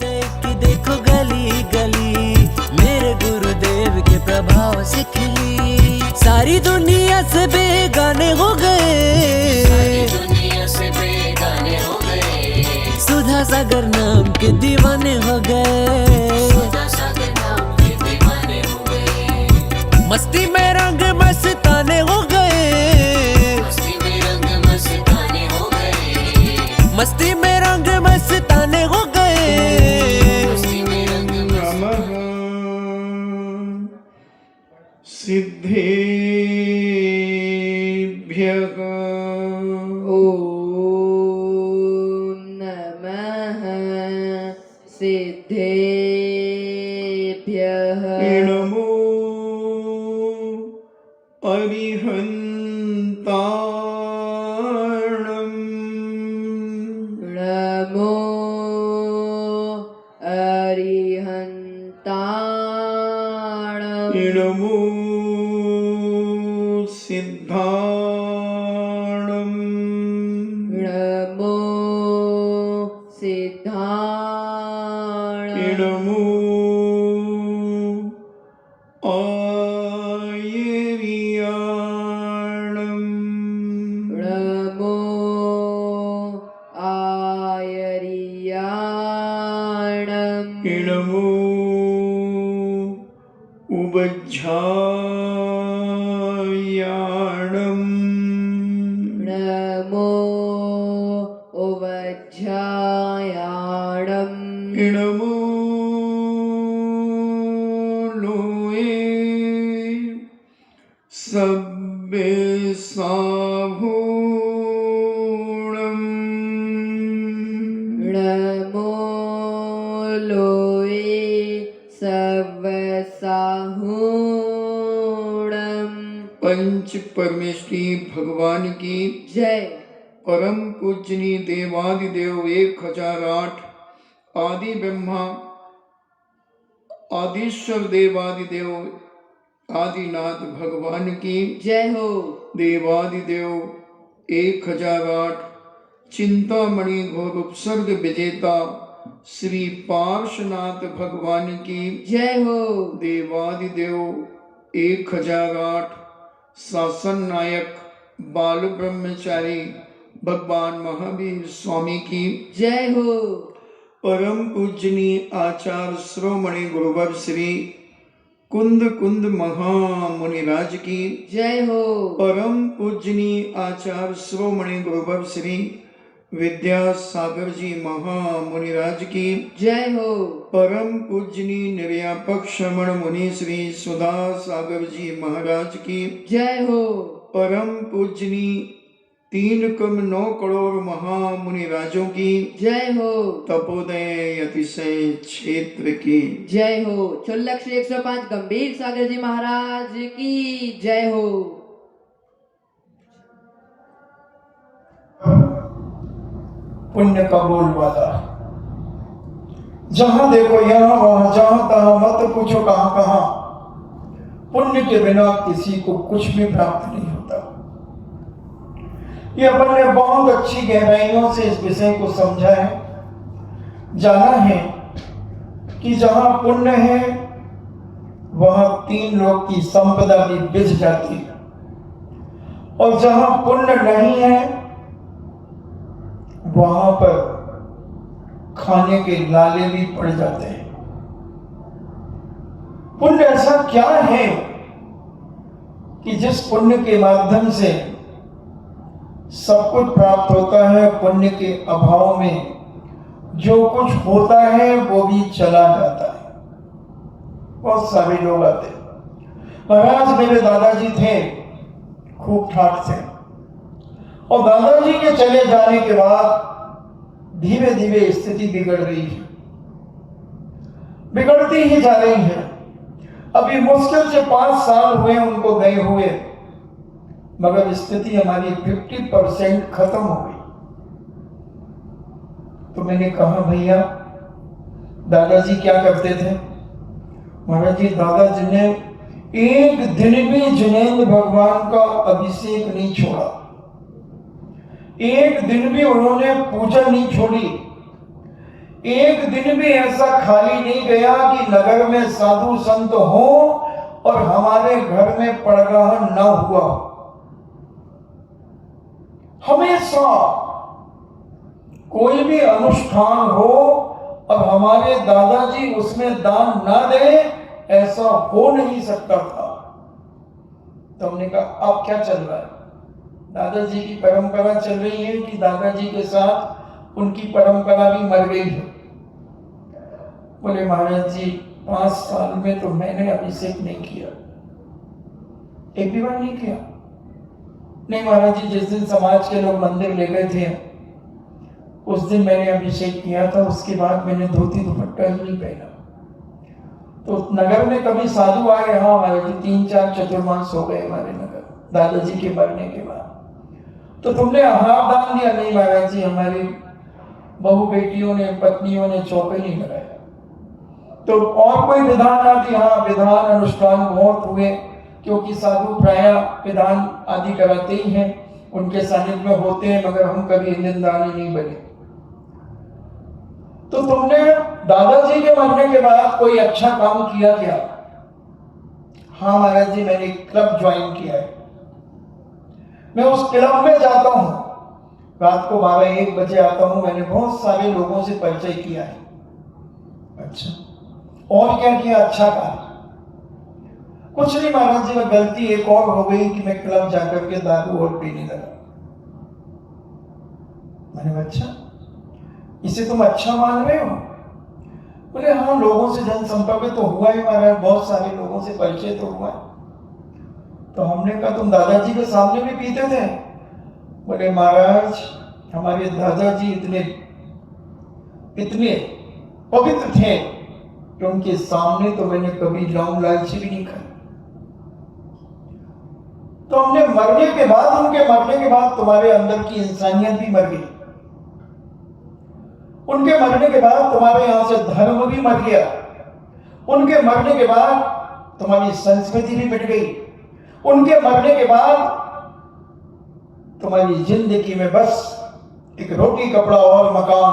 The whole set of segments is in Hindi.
देख के देखो गली गली मेरे गुरुदेव के प्रभाव से खिली। सारी दुनिया से बेगाने हो गए, सुधा सागर नाम के दीवाने हो गए। मस्ती में रंग मस्ताने हो गए, मस्ती में रंग मस्ताने हो गए। नमः सिद्धेभ्यः। ओम नमः सिद्धेभ्यः। नमो अरिहन्ताणम्। नमो अरिहन्ताणम्। नमो सिद्धाणम्। नमो सिद्धाणम्। नमो आयर्याणम्। नमो आयर्याणम्। नमो उवज्झायाणम्। नमो उवज्झायाणम्। नमो लोये सब्बेसाभूणम्। नमो लोये सवसाहूणम्। पंच परमेष्टि भगवान की जय। परम पूजनी देवादिदेव 1008 आदि ब्रह्मा आदिश्वर देवादिदेव आदिनाथ भगवान की जय हो। देवादिदेव 1008 चिंतामणि घोर उपसर्ग विजेता श्री पार्श्वनाथ भगवान की जय हो। देवादिदेव 1008 शासन नायक बाल ब्रह्मचारी भगवान महावीर स्वामी की जय हो। परम पूजनीय आचार्य श्रोमणि गुरुवर श्री कुंद कुंद महामुनिराज की जय हो। परम पूजनीय आचार्य श्रोमणि गुरुवर श्री विद्यासागर जी महामुनिराज की जय हो। परम पूजनीय निर्यापक श्रमण मुनि श्री सुधा सागर जी महाराज की जय हो। परम पूजनीय 3,9 करोड़ महामुनि राजों की जय हो। तपोदय अतिशय क्षेत्र की जय हो। 6,105 गंभीर सागर जी महाराज की जय हो। पुण्य का बोलबाला, जहां देखो यहाँ वहां जहां तहां मत पूछो कहां कहां, पुण्य के बिना किसी को कुछ भी प्राप्त नहीं होता। ये अपन ने बहुत अच्छी गहराइयों से इस विषय को समझा है, जाना है कि जहां पुण्य है वहां 3 लोक की संपदा भी बिछ जाती है, और जहां पुण्य नहीं है वहां पर खाने के लाले भी पड़ जाते हैं। पुण्य ऐसा क्या है कि जिस पुण्य के माध्यम से सब कुछ प्राप्त होता है, पुण्य के अभाव में जो कुछ होता है वो भी चला जाता है। बहुत सारे लोग आते। महाराज मेरे दादाजी थे, खूब ठाठ थे, और दादाजी के चले जाने के बाद धीरे धीरे स्थिति बिगड़ रही है, बिगड़ती ही जा रही है। अभी मुश्किल से 5 साल हुए उनको गए हुए, मगर स्थिति हमारी 50% खत्म हो गई। तो मैंने कहा भैया दादाजी क्या करते थे? महाराज जी दादाजी ने एक दिन भी जिनेंद्र भगवान का अभिषेक नहीं छोड़ा, एक दिन भी उन्होंने पूजा नहीं छोड़ी, एक दिन भी ऐसा खाली नहीं गया कि नगर में साधु संत हो और हमारे घर में पड़गाह न हुआ। हमेशा कोई भी अनुष्ठान हो और हमारे दादाजी उसमें दान ना दे, ऐसा हो नहीं सकता था। तो हमने कहा अब क्या चल रहा है? दादाजी की परंपरा चल रही है कि दादाजी के साथ उनकी परंपरा भी मर गई है? बोले महाराज जी 5 साल में तो मैंने अभिषेक नहीं किया, एक भी बार नहीं किया। नहीं महाराज जी, जिस दिन समाज के लोग मंदिर ले गए थे उस दिन मैंने अभिषेक किया था, उसके बाद मैंने धोती दुपट्टा ही नहीं पहना। तो नगर में कभी साधु आए? हाँ महाराज जी, 3-4 चतुर्मास हो गए हमारे नगर दादाजी के मरने के बाद। तो तुमने आहार दान दिया? नहीं महाराज जी, हमारी बहू बेटियों ने, पत्नियों ने चौके नहीं लगाया। तो और कोई विधान आदि? हाँ, विधान अनुष्ठान बहुत हुए, क्योंकि साधु प्राय विधान आदि कराते ही हैं, उनके सानिध्य में होते हैं, मगर हम कभी निंदानी नहीं बने। तो तुमने दादाजी के मरने के बाद कोई अच्छा काम किया क्या? हाँ महाराज जी, मैंने एक क्लब ज्वाइन किया है, मैं उस क्लब में जाता हूं, रात को 12-1 बजे आता हूं, मैंने बहुत सारे लोगों से परिचय किया है। अच्छा, और क्या किया अच्छा कार्य? कुछ नहीं महाराज जी, मैं गलती एक और हो गई कि मैं क्लब जाकर के दारू और पीने लगा। मैंने अच्छा, इसे तुम अच्छा मान रहे हो? बोले हाँ, लोगों से जनसंपर्क तो हुआ ही महाराज, बहुत सारे लोगों से परिचय तो हुआ। तो हमने कहा तुम दादाजी के सामने भी पीते थे? बोले महाराज, हमारे दादाजी इतने पवित्र थे कि उनके सामने तो मैंने कभी लौंग लालची भी नहीं खाई। तो हमने मरने के बाद, उनके मरने के बाद तुम्हारे अंदर की इंसानियत भी मर गई, उनके मरने के बाद तुम्हारे यहां से धर्म भी मर गया, उनके मरने के बाद तुम्हारी संस्कृति भी मिट गई, उनके मरने के बाद तुम्हारी जिंदगी में बस एक रोटी, कपड़ा और मकान,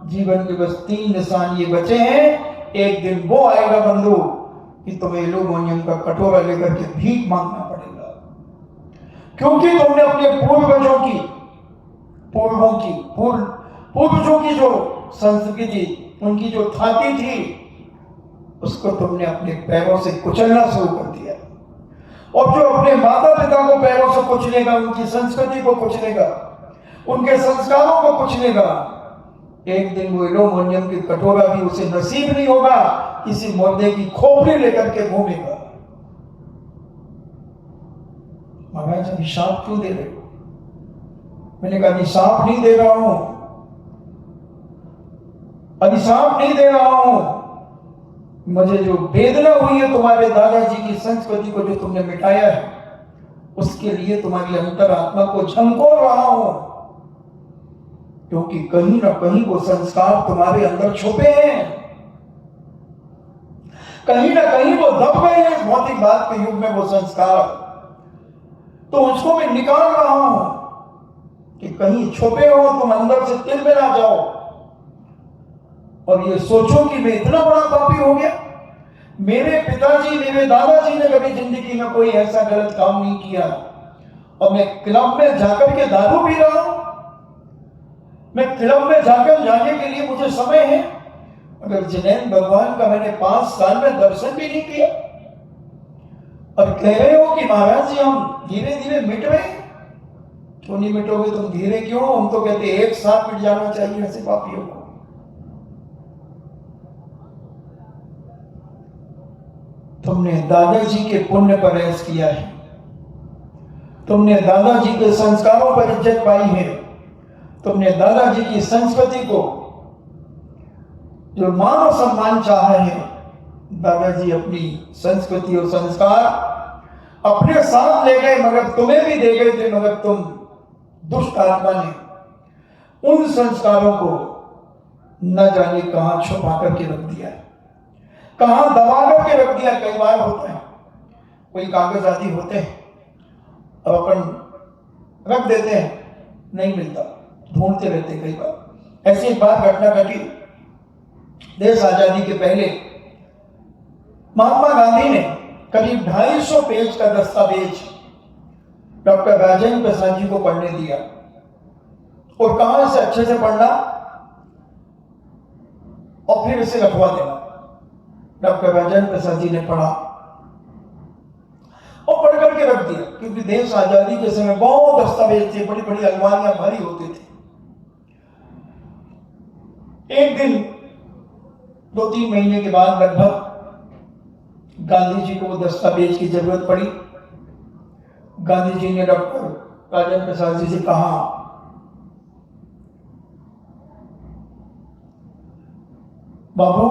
जीवन के बस 3 निशान ये बचे हैं। एक दिन वो आएगा बंधु कि तुम्हें एल्यूमिनियम का कटोरा लेकर के भीख मांगना पड़ेगा, क्योंकि तुमने अपने पूर्वजों की जो संस्कृति, उनकी जो थाती थी, उसको तुमने अपने पैरों से कुचलना शुरू कर दिया। और जो अपने माता पिता को पैरों से कुचलेगा, उनकी संस्कृति को कुचलेगा, उनके संस्कारों को कुचलेगा, एक दिन वो एल्यूमिनियम की कटोरा भी उसे नसीब नहीं होगा, किसी मुर्दे की खोपड़ी लेकर के घूमेगा। महाराज अभिशाप क्यों दे रहे हो? मैंने कहा अभिशाप नहीं दे रहा हूं, अभिशाप नहीं दे रहा हूं। मुझे जो वेदना हुई है तुम्हारे दादाजी की संस्कृति को जो तुमने मिटाया है, उसके लिए तुम्हारी अंतरात्मा को झंकोर रहा हूं, क्योंकि कहीं ना कहीं वो संस्कार तुम्हारे अंदर छुपे हैं, कहीं ना कहीं वो दब गए हैं इस भौतिक बात के युग में वो संस्कार। तो उसको मैं निकाल रहा हूं कि कहीं छुपे हो, तुम अंदर से तिल में ना जाओ और ये सोचो कि मैं इतना बड़ा पापी हो गया। मेरे पिताजी, मेरे दादाजी ने कभी जिंदगी में कोई ऐसा गलत काम नहीं किया, और मैं क्लब में जाकर के दारू पी रहा हूं। मैं क्लब में जाकर जाने के लिए मुझे समय है, अगर जिनेन भगवान का मैंने 5 साल में दर्शन भी नहीं किया, और कह रहे हो कि महाराज जी हम धीरे धीरे मिट रहे हैं। क्यों नहीं मिटोगे तुम? धीरे क्यों? हम तो कहते एक साथ मिट जाना चाहिए ऐसे पापियों को। तुमने दादाजी के पुण्य पर ऐश किया है, तुमने दादाजी के संस्कारों पर इज्जत पाई है, तुमने दादाजी की संस्कृति को जो मान सम्मान चाहा है। दादाजी अपनी संस्कृति और संस्कार अपने साथ ले गए, मगर तुम्हें भी दे गए थे, मगर तुम दुष्ट आत्मा ने उन संस्कारों को न जाने कहां छुपा करके रख दिया, कहां दबा करके रख दिया। कई बार होता है, कोई कागज आदि होते हैं और अपन रख देते हैं, नहीं मिलता, ढूंढते रहते। कई बार ऐसी एक बार घटना घटी, देश आजादी के पहले महात्मा गांधी ने करीब 250 पेज का दस्तावेज डॉक्टर राजेंद्र प्रसाद जी को पढ़ने दिया और कहा इसे अच्छे से पढ़ना और फिर इसे रखवा देना। डॉक्टर राजेंद्र प्रसाद जी ने पढ़ा और पढ़ करके रख दिया, क्योंकि देश आजादी के समय बहुत दस्तावेज थे, बड़ी बड़ी अलमारियां भरी होती थी। एक दिन 2-3 महीने के बाद लगभग गांधी जी को दस्तावेज की जरूरत पड़ी। गांधी जी ने डॉक्टर राजेंद्र प्रसाद जी से कहा, बाबू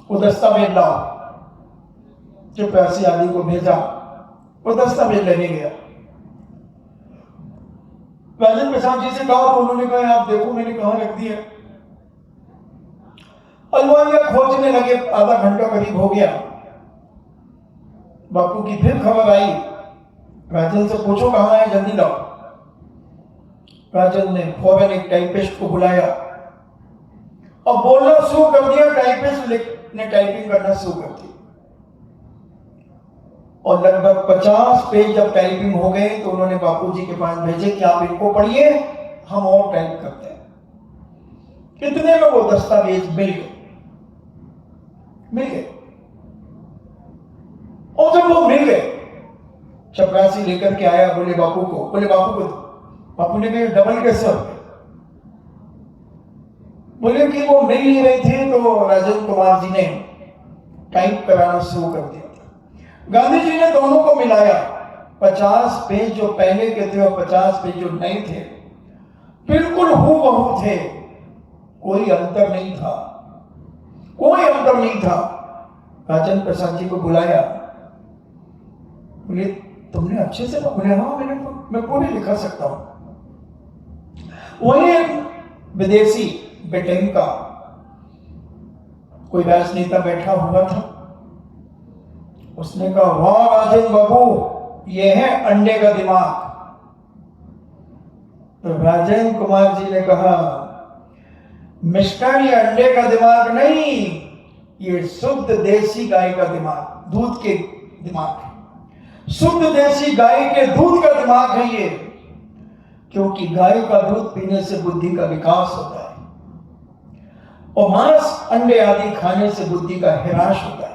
वो दस्तावेज लाओ। जो प्यासी आदि को भेजा, वो दस्तावेज लेने गया। राजेंद्र प्रसाद जी से कहा तो उन्होंने कहा, आप देखो मैंने कहां रख दिया। अलमारियां खोजने लगे, आधा घंटा करीब हो गया। बापू की फिर खबर आई, राजन से पूछो कहां है, जल्दी लाओ। राजन ने फौरन एक टाइपिस्ट को बुलाया और बोलना शुरू कर दिया। टाइपिस्ट ने टाइपिंग करना शुरू कर दी और लगभग 50 पेज जब टाइपिंग हो गए तो उन्होंने बापूजी के पास भेजे कि आप इनको पढ़िए, हम और टाइप करते हैं। इतने में वो दस्तावेज मिल गए। और जब वो मिल गए, चपरासी लेकर के आया, बोले बापू को, बापू ने कहा डबल कैसे हो गए? बोले कि वो मिल नहीं रहे थे तो राजेंद्र कुमार जी ने टाइप कराना शुरू कर दिया। गांधी जी ने दोनों को मिलाया, 50 पेज जो पहले के थे और 50 पेज जो नए थे बिल्कुल हूबहू थे, कोई अंतर नहीं था। राजेंद्र प्रसाद जी को बुलाया, बोले तुमने अच्छे से? बोले हाँ, मैं पूरी लिखा सकता हूं। वही एक विदेशी ब्रिटेन का कोई राजनेता बैठा हुआ था। उसने कहा, वाह राजेंद्र बाबू, ये है अंडे का दिमाग। तो राजेंद्र कुमार जी ने कहा, मिस्टर ये अंडे का दिमाग नहीं, ये शुद्ध देसी गाय का दिमाग, दूध के दिमाग है। शुद्ध देसी गाय के दूध का दिमाग है ये, क्योंकि गाय का दूध पीने से बुद्धि का विकास होता है और मांस अंडे आदि खाने से बुद्धि का ह्रास होता है।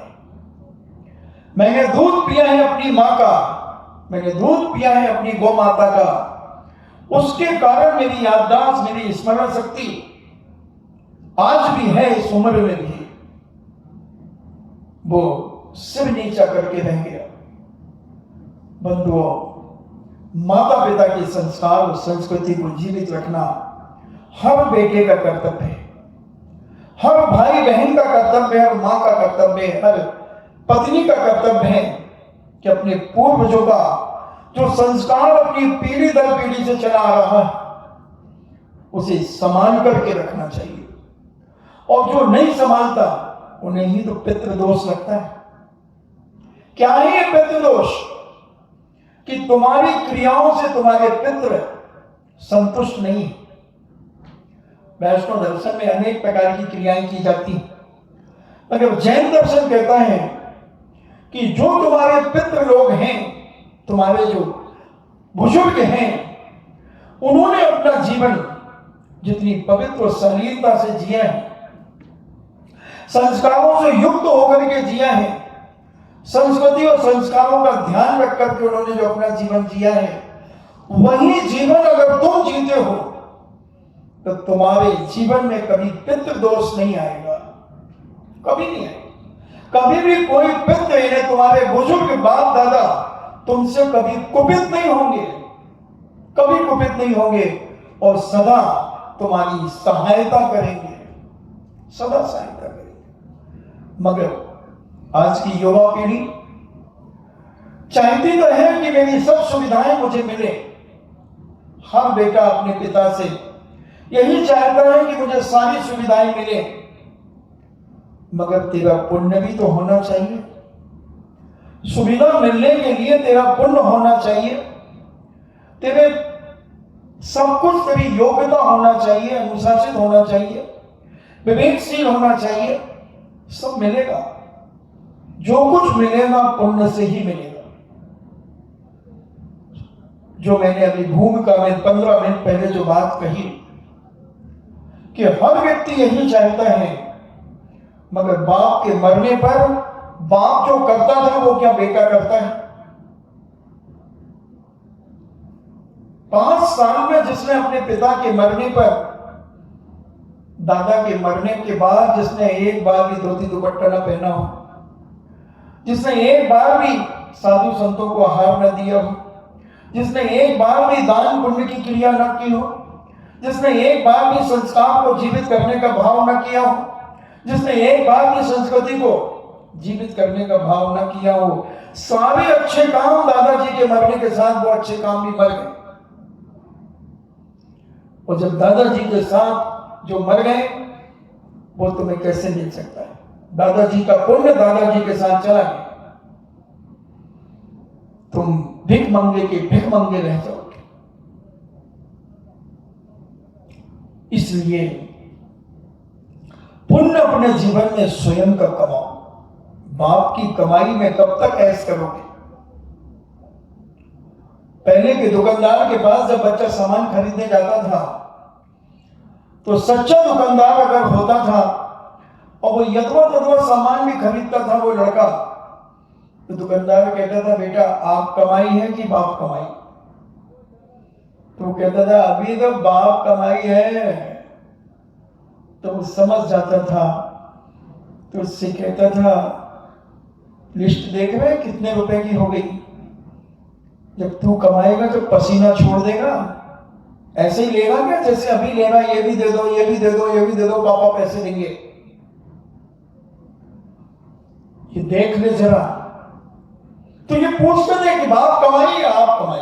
मैंने दूध पिया है अपनी मां का, मैंने दूध पिया है अपनी गौ माता का, उसके कारण मेरी याददाश्त, मेरी स्मरण शक्ति आज भी है, इस उम्र में भी। वो सिर नीचा करके रह गया। बंधुओं, माता पिता के संस्कार और संस्कृति को जीवित रखना हर बेटे का कर्तव्य है, हर भाई बहन का कर्तव्य है, हर मां का कर्तव्य है, हर पत्नी का कर्तव्य है कि अपने पूर्वजों का जो संस्कार अपनी पीढ़ी दर पीढ़ी से चला आ रहा है उसे संभाल करके रखना चाहिए। और जो नहीं संभालता उन्हें ही तो पितृदोष लगता है। क्या है ये पितृदोष? कि तुम्हारी क्रियाओं से तुम्हारे पितृ संतुष्ट नहीं। वैष्णव दर्शन में अनेक प्रकार की क्रियाएं की जाती हैं, मगर जैन दर्शन कहता है कि जो तुम्हारे पितृ लोग हैं, तुम्हारे जो बुजुर्ग हैं, उन्होंने अपना जीवन जितनी पवित्र और शालीनता से जिया है, संस्कारों से युक्त होकर के जिया है, संस्कृति और संस्कारों का ध्यान रख करके उन्होंने जो अपना जीवन जिया है, वही जीवन अगर तुम जीते हो तो तुम्हारे जीवन में कभी पितृदोष नहीं आएगा, कभी नहीं आएगा। कभी भी कोई पितृ यानी तुम्हारे बुजुर्ग बाप दादा तुमसे कभी कुपित नहीं होंगे, कभी कुपित नहीं होंगे और सदा तुम्हारी सहायता करेंगे, सदा सहायता करेंगे। मगर आज की युवा पीढ़ी चाहती तो है कि मेरी सब सुविधाएं मुझे मिले। हर बेटा अपने पिता से यही चाहता है कि मुझे सारी सुविधाएं मिले, मगर तेरा पुण्य भी तो होना चाहिए। सुविधा मिलने के लिए तेरा पुण्य होना चाहिए, तेरे सब कुछ तेरी योग्यता होना चाहिए, अनुशासित होना चाहिए। विवेकशील होना चाहिए। सब मिलेगा, जो कुछ मिलेगा पुण्य से ही मिलेगा। जो मैंने अभी भूमिका में 15 मिनट पहले जो बात कही कि हर व्यक्ति यही चाहता है, मगर बाप के मरने पर बाप जो करता था वो क्या बेटा करता है? 5 साल में जिसने अपने पिता के मरने पर, दादा के मरने के बाद जिसने एक बार भी धोती दुपट्टा न पहना हो, जिसने एक बार भी साधु संतों को आहार न दिया हो, जिसने एक बार भी दान पुण्य की क्रिया न की हो, जिसने एक बार भी संस्कार को जीवित करने का भाव न किया हो, जिसने एक बार भी संस्कृति को जीवित करने का भाव न किया हो, सारे अच्छे काम दादाजी के मरने के साथ वो अच्छे काम भी मर गए। और जब दादाजी के साथ जो मर गए वो तुम्हें कैसे मिल सकता है? दादाजी का पुण्य दादाजी के साथ चला गया, तुम भिख मंगे के भिख मंगे रह जाओगे। इसलिए पुण्य अपने जीवन में स्वयं का कमाओ। बाप की कमाई में कब तक ऐश करोगे? पहले के दुकानदार के पास जब बच्चा सामान खरीदने जाता था तो सच्चा दुकानदार अगर होता था और वो यथवा सामान भी खरीदता था वो लड़का, तो दुकानदार कहता था बेटा आप कमाई है कि बाप कमाई? तो वो कहता था अभी तो बाप कमाई है। तो वो समझ जाता था, तो उससे कहता था लिस्ट देख रहे कितने रुपए की हो गई? जब तू कमाएगा तो पसीना छोड़ देगा, ऐसे ही लेगा क्या जैसे अभी ले रहा, ये भी दे दो, ये भी दे दो, ये भी दे दो, पापा पैसे देंगे। ये देख ले जरा। तो ये पूछते थे कि बाप कमाई या आप कमाई?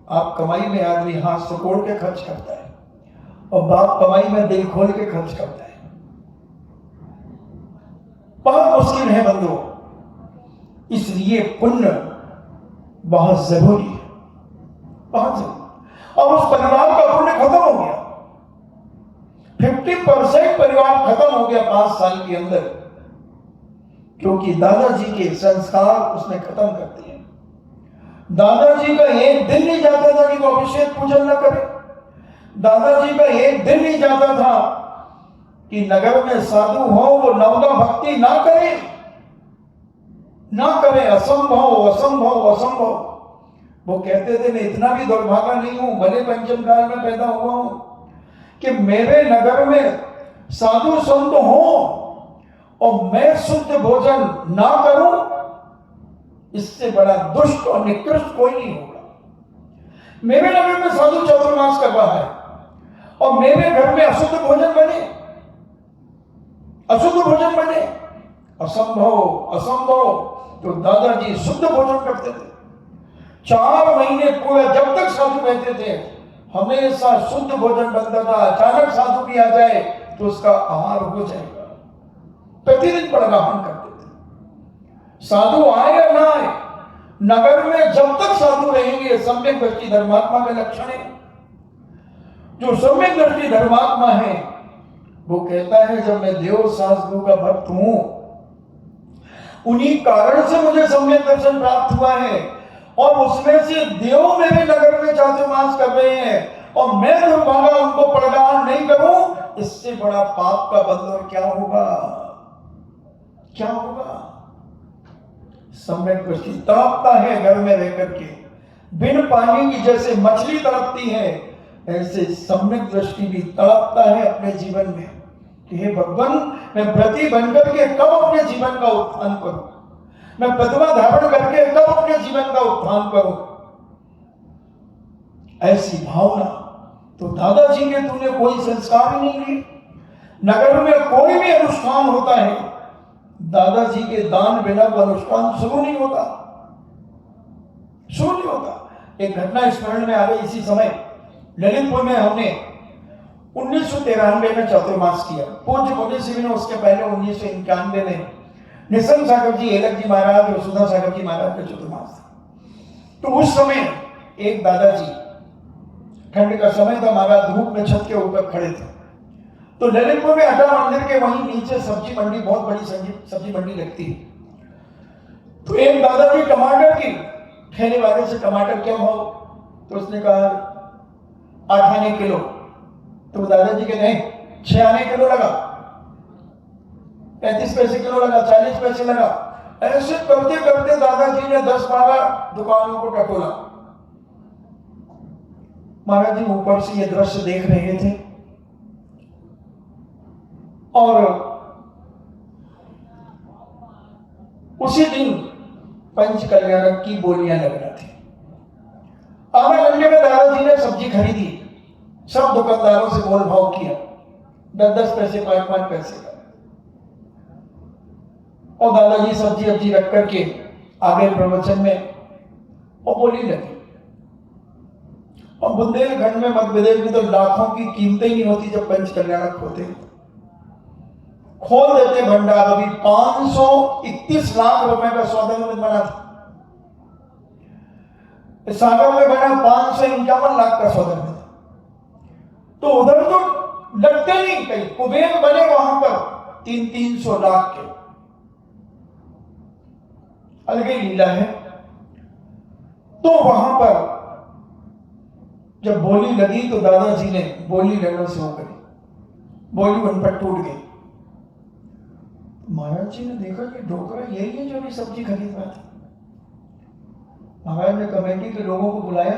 आप कमाई में आदमी हाथ सुकोड़ के खर्च करता है और बाप कमाई में दिल खोल के खर्च करता है। बहुत मुश्किल है बंधुओं। इसलिए पुण्य बहुत जरूरी है, बहुत जरूरी। और उस परिवार का पुण्य खत्म हो गया, 50% परिवार खत्म हो गया 5 साल के अंदर, क्योंकि दादाजी के संस्कार उसने खत्म कर दिए। दादाजी का एक दिन नहीं जाता था कि वो अभिषेक पूजन न करे। दादाजी का एक दिन नहीं जाता था कि नगर में साधु हो वो नवदा भक्ति ना करे, ना करे। असंभव असंभव असंभव। वो कहते थे मैं इतना भी दुर्भागा नहीं हूं, भले पंचम काल में पैदा हुआ हूं, कि मेरे नगर में साधु संत हो और मैं शुद्ध भोजन ना करूं, इससे बड़ा दुष्ट और निकृष्ट कोई नहीं होगा। मेरे नगर में साधु चातुर्मास कर रहा है और मेरे घर में अशुद्ध भोजन बने, अशुद्ध भोजन बने, असंभव असंभव। तो दादाजी शुद्ध भोजन करते थे। 4 महीने पूरे जब तक साधु रहते थे हमेशा शुद्ध भोजन बनता था। अचानक साधु भी आ जाए तो उसका आहार हो जाएगा। प्रतिदिन पड़गाहन करते थे। साधु आए या ना आए, नगर में जब तक साधु रहेंगे सम्यक दृष्टि धर्मात्मा के लक्षण है। जो सम्यक दृष्टि धर्मात्मा है वो कहता है जब मैं देव साधु का भक्त हूं, उन्हीं कारण से मुझे सम्यक दर्शन प्राप्त हुआ है और उसमें से देव मेरे नगर में चातुर्मास कर रहे हैं और मैं दुर्भागा उनको पड़गाहन नहीं करूं, इससे बड़ा पाप का बंध और क्या होगा? क्या होगा? सम्यक दृष्टि तड़पता है घर में रह करके, बिन पानी की जैसे मछली तड़पती है ऐसे सम्यक दृष्टि भी तड़पता है अपने जीवन में कि हे भगवान मैं व्रती बनकर के कब अपने जीवन का उत्थान करूं, मैं प्रतिमा धारण करके कब अपने जीवन का उत्थान करूं। ऐसी भावना। तो दादाजी के तूने कोई संस्कार ही नहीं लिए। नगर में कोई भी अनुष्ठान होता है दादाजी के दान बिना वो अनुष्ठान शुरू नहीं होता, शुरू नहीं होता। एक घटना स्मरण में आ गई। इसी समय ललितपुर में हमने 1993 में चातुर्मास किया। पूज्य मुनि ने उसके पहले 1991 में निसंग सागर जी, एलक जी महाराज और सुधा सागर जी महाराज का चातुर्मास था। तो उस समय एक दादाजी, ठंड का समय था, महाराज धूप में छत के ऊपर खड़े थे तो ललितपुर में अड्डा मंदिर के वहीं नीचे सब्जी मंडी, बहुत बड़ी सब्जी मंडी लगती है। तो एक दादाजी टमाटर की ठेले वाले से टमाटर क्या भाव, तो उसने कहा 8 आने किलो। तो दादाजी के नहीं, 6 आने किलो लगा, 35 पैसे किलो लगा, 40 पैसे लगा। ऐसे करते करते दादाजी ने 10-12 दुकानों को टटोला। महाराज जी ऊपर से ये दृश्य देख रहे थे और उसी दिन पंच कल्याणक की बोलियां लगना थी। आधा घंटे में दादाजी ने सब्जी खरीदी, सब दुकानदारों से मोल भाव किया, 10-10 पैसे, 5-5 पैसे का। और दादाजी सब्जी अब्जी रख करके आगे प्रवचन में और बोली लगी। और बुंदेलखंड में, मध्य प्रदेश में तो लाखों की कीमतें ही नहीं होती जब पंच कल्याणक होते, खोल देते भंडार। अभी 531 लाख रुपए का सौदा में बना था, सागर में बना 551 लाख का सौदा में था। तो उधर तो लगते नहीं, कहीं कुबेर बने वहां पर 300-300 लाख के। अलग ही लीला है। तो वहां पर जब बोली लगी तो दादाजी ने बोली लेना शुरू करी, बोली उन पर टूट गई। महाराज जी ने देखा कि डोकरा यही है जो भी सब्जी खरीद रहा था। महाराज ने कमेटी के लोगों को बुलाया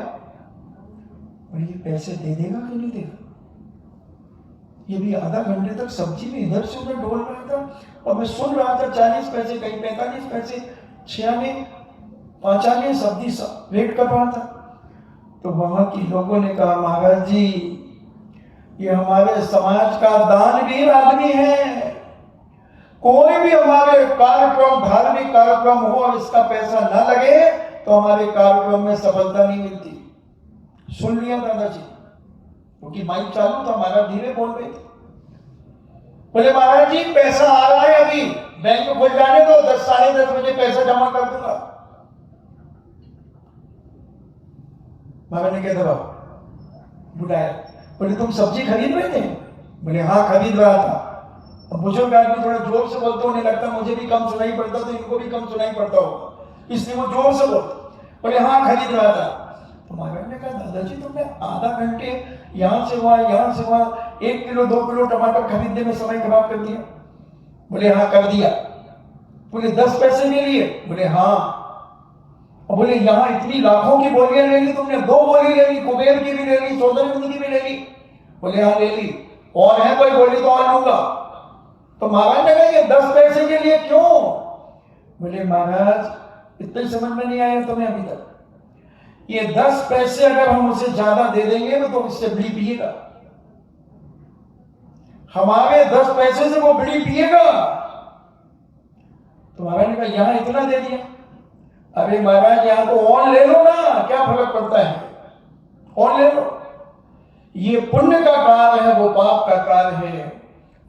और ये पैसे दे देगा कि नहीं देगा। ये भी आधा घंटे तक सब्जी में इधर से उधर डोल रहा था और मैं सुन रहा था 40 पैसे, कहीं 45 पैसे, 6 आने, 5 आने सब्जी वेट कर रहा था। तो वहां के लोगों ने कहा, महाराज जी ये हमारे समाज का दानवीर आदमी है, कोई भी हमारे कार्यक्रम, धार्मिक कार्यक्रम हो और इसका पैसा ना लगे तो हमारे कार्यक्रम में सफलता नहीं मिलती। सुन लिया दादाजी, क्योंकि माइक चालू था, महाराज धीरे बोल रहे थे। बोले महाराज जी पैसा आ रहा है, अभी बैंक खुल जाने दो, 10 साढ़े 10 बजे पैसा जमा कर दूंगा। महाराज ने क्या दबा बुलाया, बोले तुम सब्जी खरीद रहे थे? बोले हाँ खरीद रहा था। अब बुजुर्ग आदमी थोड़ा जोर से बोलते होने लगता, मुझे भी कम सुनाई पड़ता तो इनको भी कम सुनाई पड़ता होगा, इसलिए वो जोर से बोलते। बोले हाँ खरीद रहा था। तो महाराज ने कहा दादाजी तुमने आधा घंटे यहां से वहां 1 किलो 2 किलो टमाटर खरीदने में समय खराब कर दिया। बोले हाँ कर दिया। बोले 10 पैसे ले लिए? बोले हाँ। और बोले यहाँ इतनी लाखों की बोलियां ले ली तुमने? 2 बोली ले ली, कुबेर की भी ले ली, सौदरगुंज की भी ले ली? बोले हाँ ले ली। और है कोई बोली तो और लूंगा। तो महाराज ने कहा 10 पैसे के लिए क्यों? बोले महाराज इतने समझ में नहीं आया तुम्हें अभी तक, ये 10 पैसे अगर हम उसे ज्यादा दे देंगे तो उससे बीड़ी पिएगा, हमारे 10 पैसे से वो बीड़ी पिएगा। तो महाराज ने कहा यहां इतना दे दिया। अरे महाराज यहां तो और ले लो ना, क्या फर्क पड़ता है, और ले लो। ये पुण्य का काल है, वो पाप का काल है।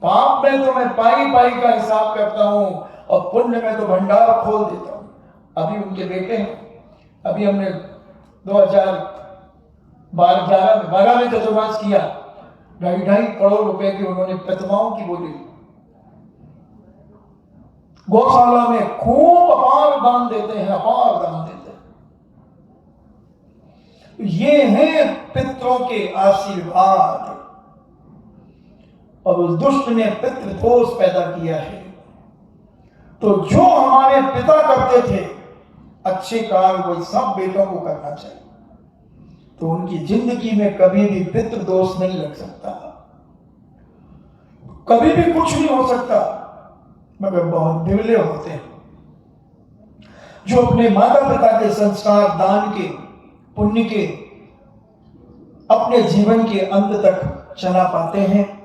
पाप में तो मैं पाई का हिसाब करता हूं और पुण्य में तो भंडार खोल देता हूं। अभी उनके बेटे हैं, अभी हमने 2012 में चतुर्मास किया, 2.5 करोड़ रुपए की उन्होंने प्रतिमाओं की बोली। गौशाला में खूब अपार दान देते हैं, अपार दान देते हैं। ये हैं पितरों के आशीर्वाद। और उस दुष्ट ने पितृदोष पैदा किया है। तो जो हमारे पिता करते थे अच्छे कार्य, वो सब बेटों को करना चाहिए, तो उनकी जिंदगी में कभी भी पितृदोष नहीं लग सकता, कभी भी कुछ नहीं हो सकता, मगर बहुत बिरले होते हैं जो अपने माता पिता के संस्कार, दान के, पुण्य के अपने जीवन के अंत तक चला पाते हैं।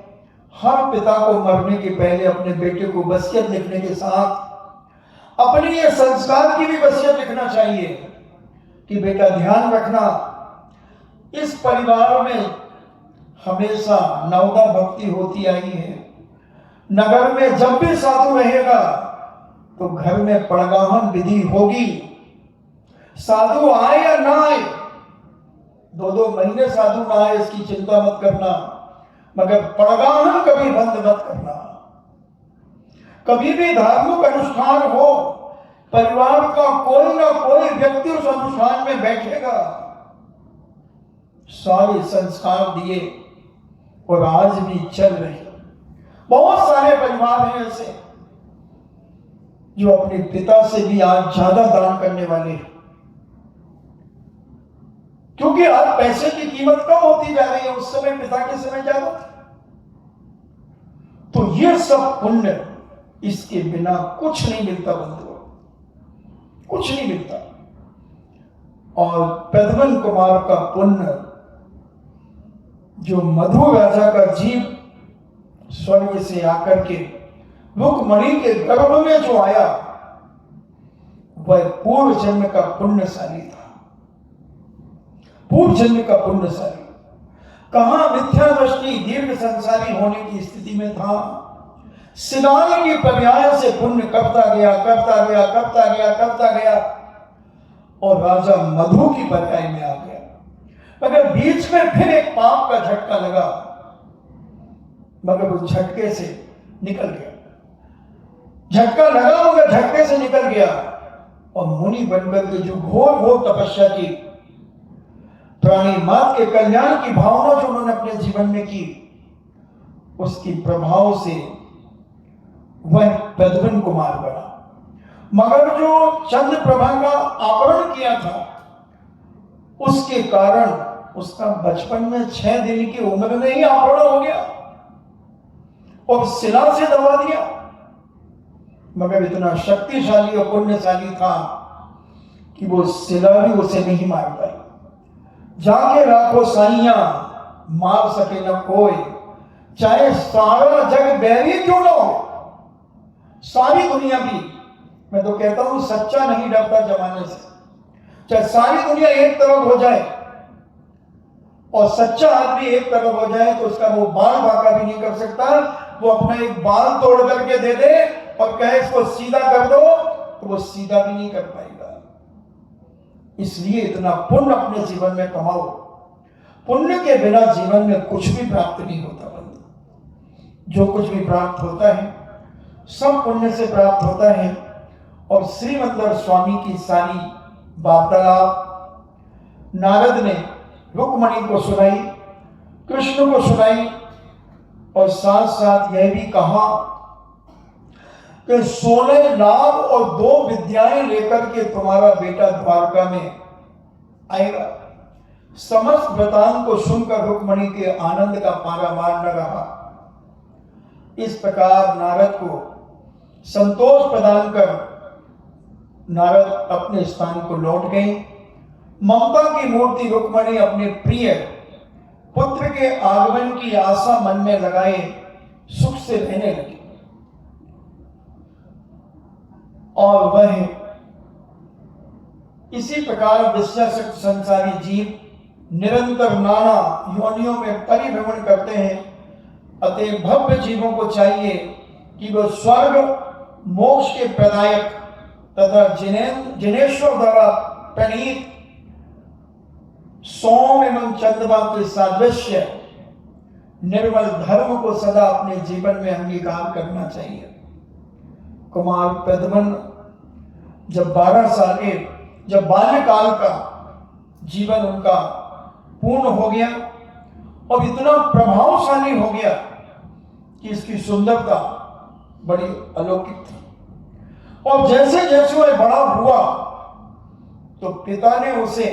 हर पिता को मरने के पहले अपने बेटे को वसीयत लिखने के साथ अपने ये संस्कार की भी वसीयत लिखना चाहिए कि बेटा ध्यान रखना, इस परिवार में हमेशा नवदा भक्ति होती आई है। नगर में जब भी साधु रहेगा तो घर में पड़गाहन विधि होगी। साधु आए या ना आए, 2-2 महीने साधु ना आए इसकी चिंता मत करना, मगर पड़गाहन कभी बंद मत करना। कभी भी धार्मिक अनुष्ठान हो, परिवार का कोई ना कोई व्यक्ति उस अनुष्ठान में बैठेगा। सारे संस्कार दिए और आज भी चल रहे। बहुत सारे परिवार हैं ऐसे जो अपने पिता से भी आज ज्यादा दान करने वाले हैं, क्योंकि आज पैसे की कीमत कम होती जा रही है, उस समय पिता के समय ज्यादा था। तो ये सब पुण्य, इसके बिना कुछ नहीं मिलता बंधुओं, कुछ नहीं मिलता। और प्रद्युम्न कुमार का पुण्य, जो मधु राजा का जीव स्वर्ग से आकर के रुक्मणी के गर्भ में जो आया, वह पूर्व जन्म का पुण्यशाली था, पूर्व जन्म का पुण्यशाली। कहां मिथ्या दृष्टि दीर्घ संसारी होने की स्थिति में था, सिनान की पर्याय से पुण्य करता गया, करता गया, करता गया, करता गया, और राजा मधु की पर्याय में आ गया। मगर बीच में फिर एक पाप का झटका लगा, मगर उस झटके से निकल गया। झटका लगा मगर झटके से निकल गया, और मुनि बनकर के जो घोर घोर तपस्या की, प्राणी मात्र के कल्याण की भावना जो उन्होंने अपने जीवन में की, उसकी प्रभाव से वह प्रद्युम्न कुमार बना। मगर जो चंद्र प्रभा का आवरण किया था, उसके कारण उसका बचपन में 6 दिन की उम्र में ही आवरण हो गया और शिला से दबा दिया। मगर इतना शक्तिशाली और पुण्यशाली था कि वो शिला भी उसे नहीं मार पाई। जाके राखो साइया मार सके न कोई, चाहे सारा जग बैरी क्यों ना हो, सारी दुनिया भी, मैं तो कहता हूं सच्चा नहीं डरता जमाने से। चाहे सारी दुनिया एक तरफ हो जाए और सच्चा आदमी एक तरफ हो जाए, तो उसका वो बाल बांका भी नहीं कर सकता। वो अपना एक बाल तोड़ करके दे दे और कहे इसको सीधा कर दो, तो वो सीधा भी नहीं कर पाएगा। इसलिए इतना पुण्य अपने जीवन में कमाओ। पुण्य के बिना जीवन में कुछ भी प्राप्त नहीं होता बंधु। जो कुछ भी प्राप्त होता है सब पुण्य से प्राप्त होता है। और श्रीमंदर स्वामी की सारी वार्तालाप नारद ने रुक्मणी को सुनाई, कृष्ण को सुनाई, और साथ साथ यह भी कहा कि 16 लाभ और 2 विद्याएं लेकर के तुम्हारा बेटा द्वारका में आएगा। समस्त वृतांत को सुनकर रुक्मणी के आनंद का पारावार न रहा। इस प्रकार नारद को संतोष प्रदान कर नारद अपने स्थान को लौट गए। ममता की मूर्ति रुक्मणी अपने प्रिय पुत्र के आगमन की आशा मन में लगाए सुख से रहने लगी। और वह इसी प्रकार विश्वशक्त संसारी जीव निरंतर नाना योनियों में परिभ्रमण करते हैं। अतः भव्य जीवों को चाहिए कि वह स्वर्ग मोक्ष के प्रदायक तथा जिनेश्वर द्वारा प्रणीत सोम एवं चंद्रमा के सादृश्य निर्मल धर्म को सदा अपने जीवन में अंगीकार करना चाहिए। कुमार प्रद्युम्न जब 12 साल के, जब बाल्यकाल का जीवन उनका पूर्ण हो गया और इतना प्रभावशाली हो गया कि इसकी सुंदरता बड़ी अलौकिक थी। और जैसे जैसे वह बड़ा हुआ तो पिता ने उसे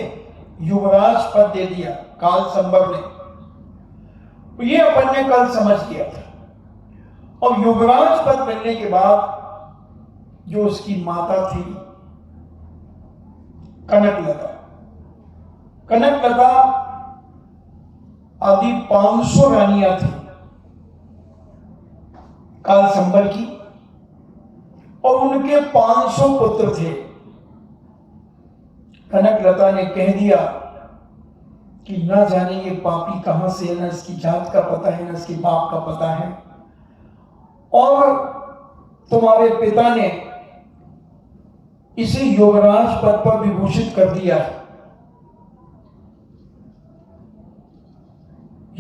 युवराज पद दे दिया, काल संबर ने। ये अपन ने कल समझ किया था। और युवराज पद मिलने के बाद जो उसकी माता थी कनकलता, कनकलता आदि 500 रानियां थी काल संबर की, और उनके 500 पुत्र थे। कनकलता ने कह दिया कि ना जाने ये पापी कहां से है, ना इसकी जात का पता है, ना इसके बाप का पता है, और तुम्हारे पिता ने इसे युवराज पद पर विभूषित कर दिया।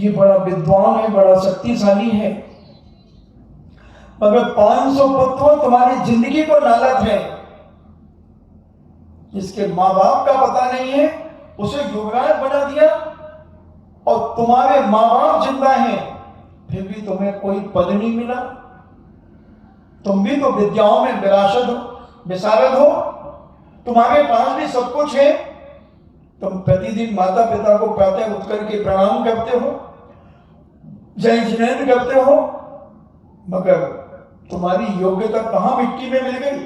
ये बड़ा विद्वान है, बड़ा शक्तिशाली है, मगर 500 पुत्रों तुम्हारी जिंदगी को लालच है। जिसके माँ बाप का पता नहीं है उसे युवराज बना दिया, और तुम्हारे माँ बाप जिंदा हैं फिर भी तुम्हें कोई पद नहीं मिला। तुम भी तो विद्याओं में विशारद हो, तुम्हारे पास भी सब कुछ है। तुम प्रतिदिन माता पिता को प्रातः उठ करके प्रणाम करते हो, जय जिनेन्द्र करते हो, मगर तुम्हारी योग्यता कहां मिट्टी में मिल गई?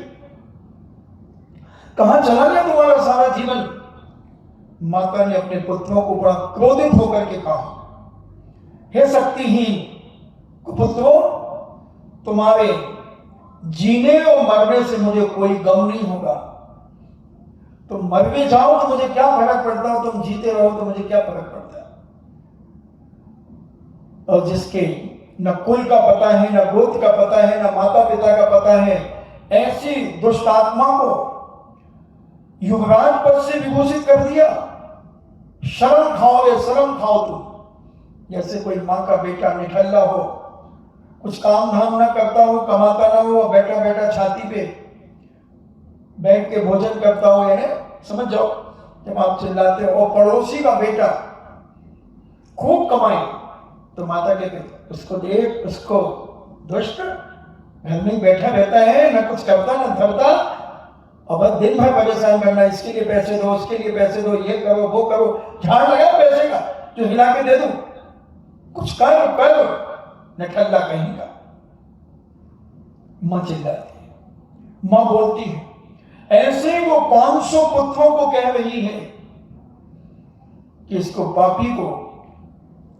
कहां चला गया तुम्हारा सारा जीवन? माता ने अपने पुत्रों को बड़ा क्रोधित होकर के कहा, हे शक्तिहीन कुपुत्रों, तुम्हारे जीने और मरने से मुझे कोई गम नहीं होगा। तुम मर भी जाओ तो मुझे क्या फर्क पड़ता है, तुम जीते रहो तो मुझे क्या फर्क पड़ता है। और जिसके न कुल का पता है, न गोत्र का पता है, न माता पिता का पता है, ऐसी दुष्ट आत्मा को युवराज पद से विभूषित कर दिया। शर्म खाओगे, शर्म खाओ तुम। जैसे कोई माँ का बेटा निठल्ला हो, कुछ काम धाम ना करता हो, कमाता ना हो, बैठा बैठा छाती पे बैठ के भोजन करता हो, यानी समझ जाओ जब आप चिल्लाते हो। और पड़ोसी का बेटा खूब कमाए तो माता कहते उसको देख, उसको दुष्ट, घर में बैठा रहता है, ना कुछ करता ना धरता, और बस दिन भर परेशान करना, इसके लिए पैसे दो, उसके लिए पैसे दो, ये करो वो करो, झाड़ लगा पैसे का जो हिला के दे दूं, कुछ कर निठल्ला कहीं का। मां चिल्लाती है, मां बोलती है। ऐसे वो 500 पुत्रों को कह रही है कि इसको पापी को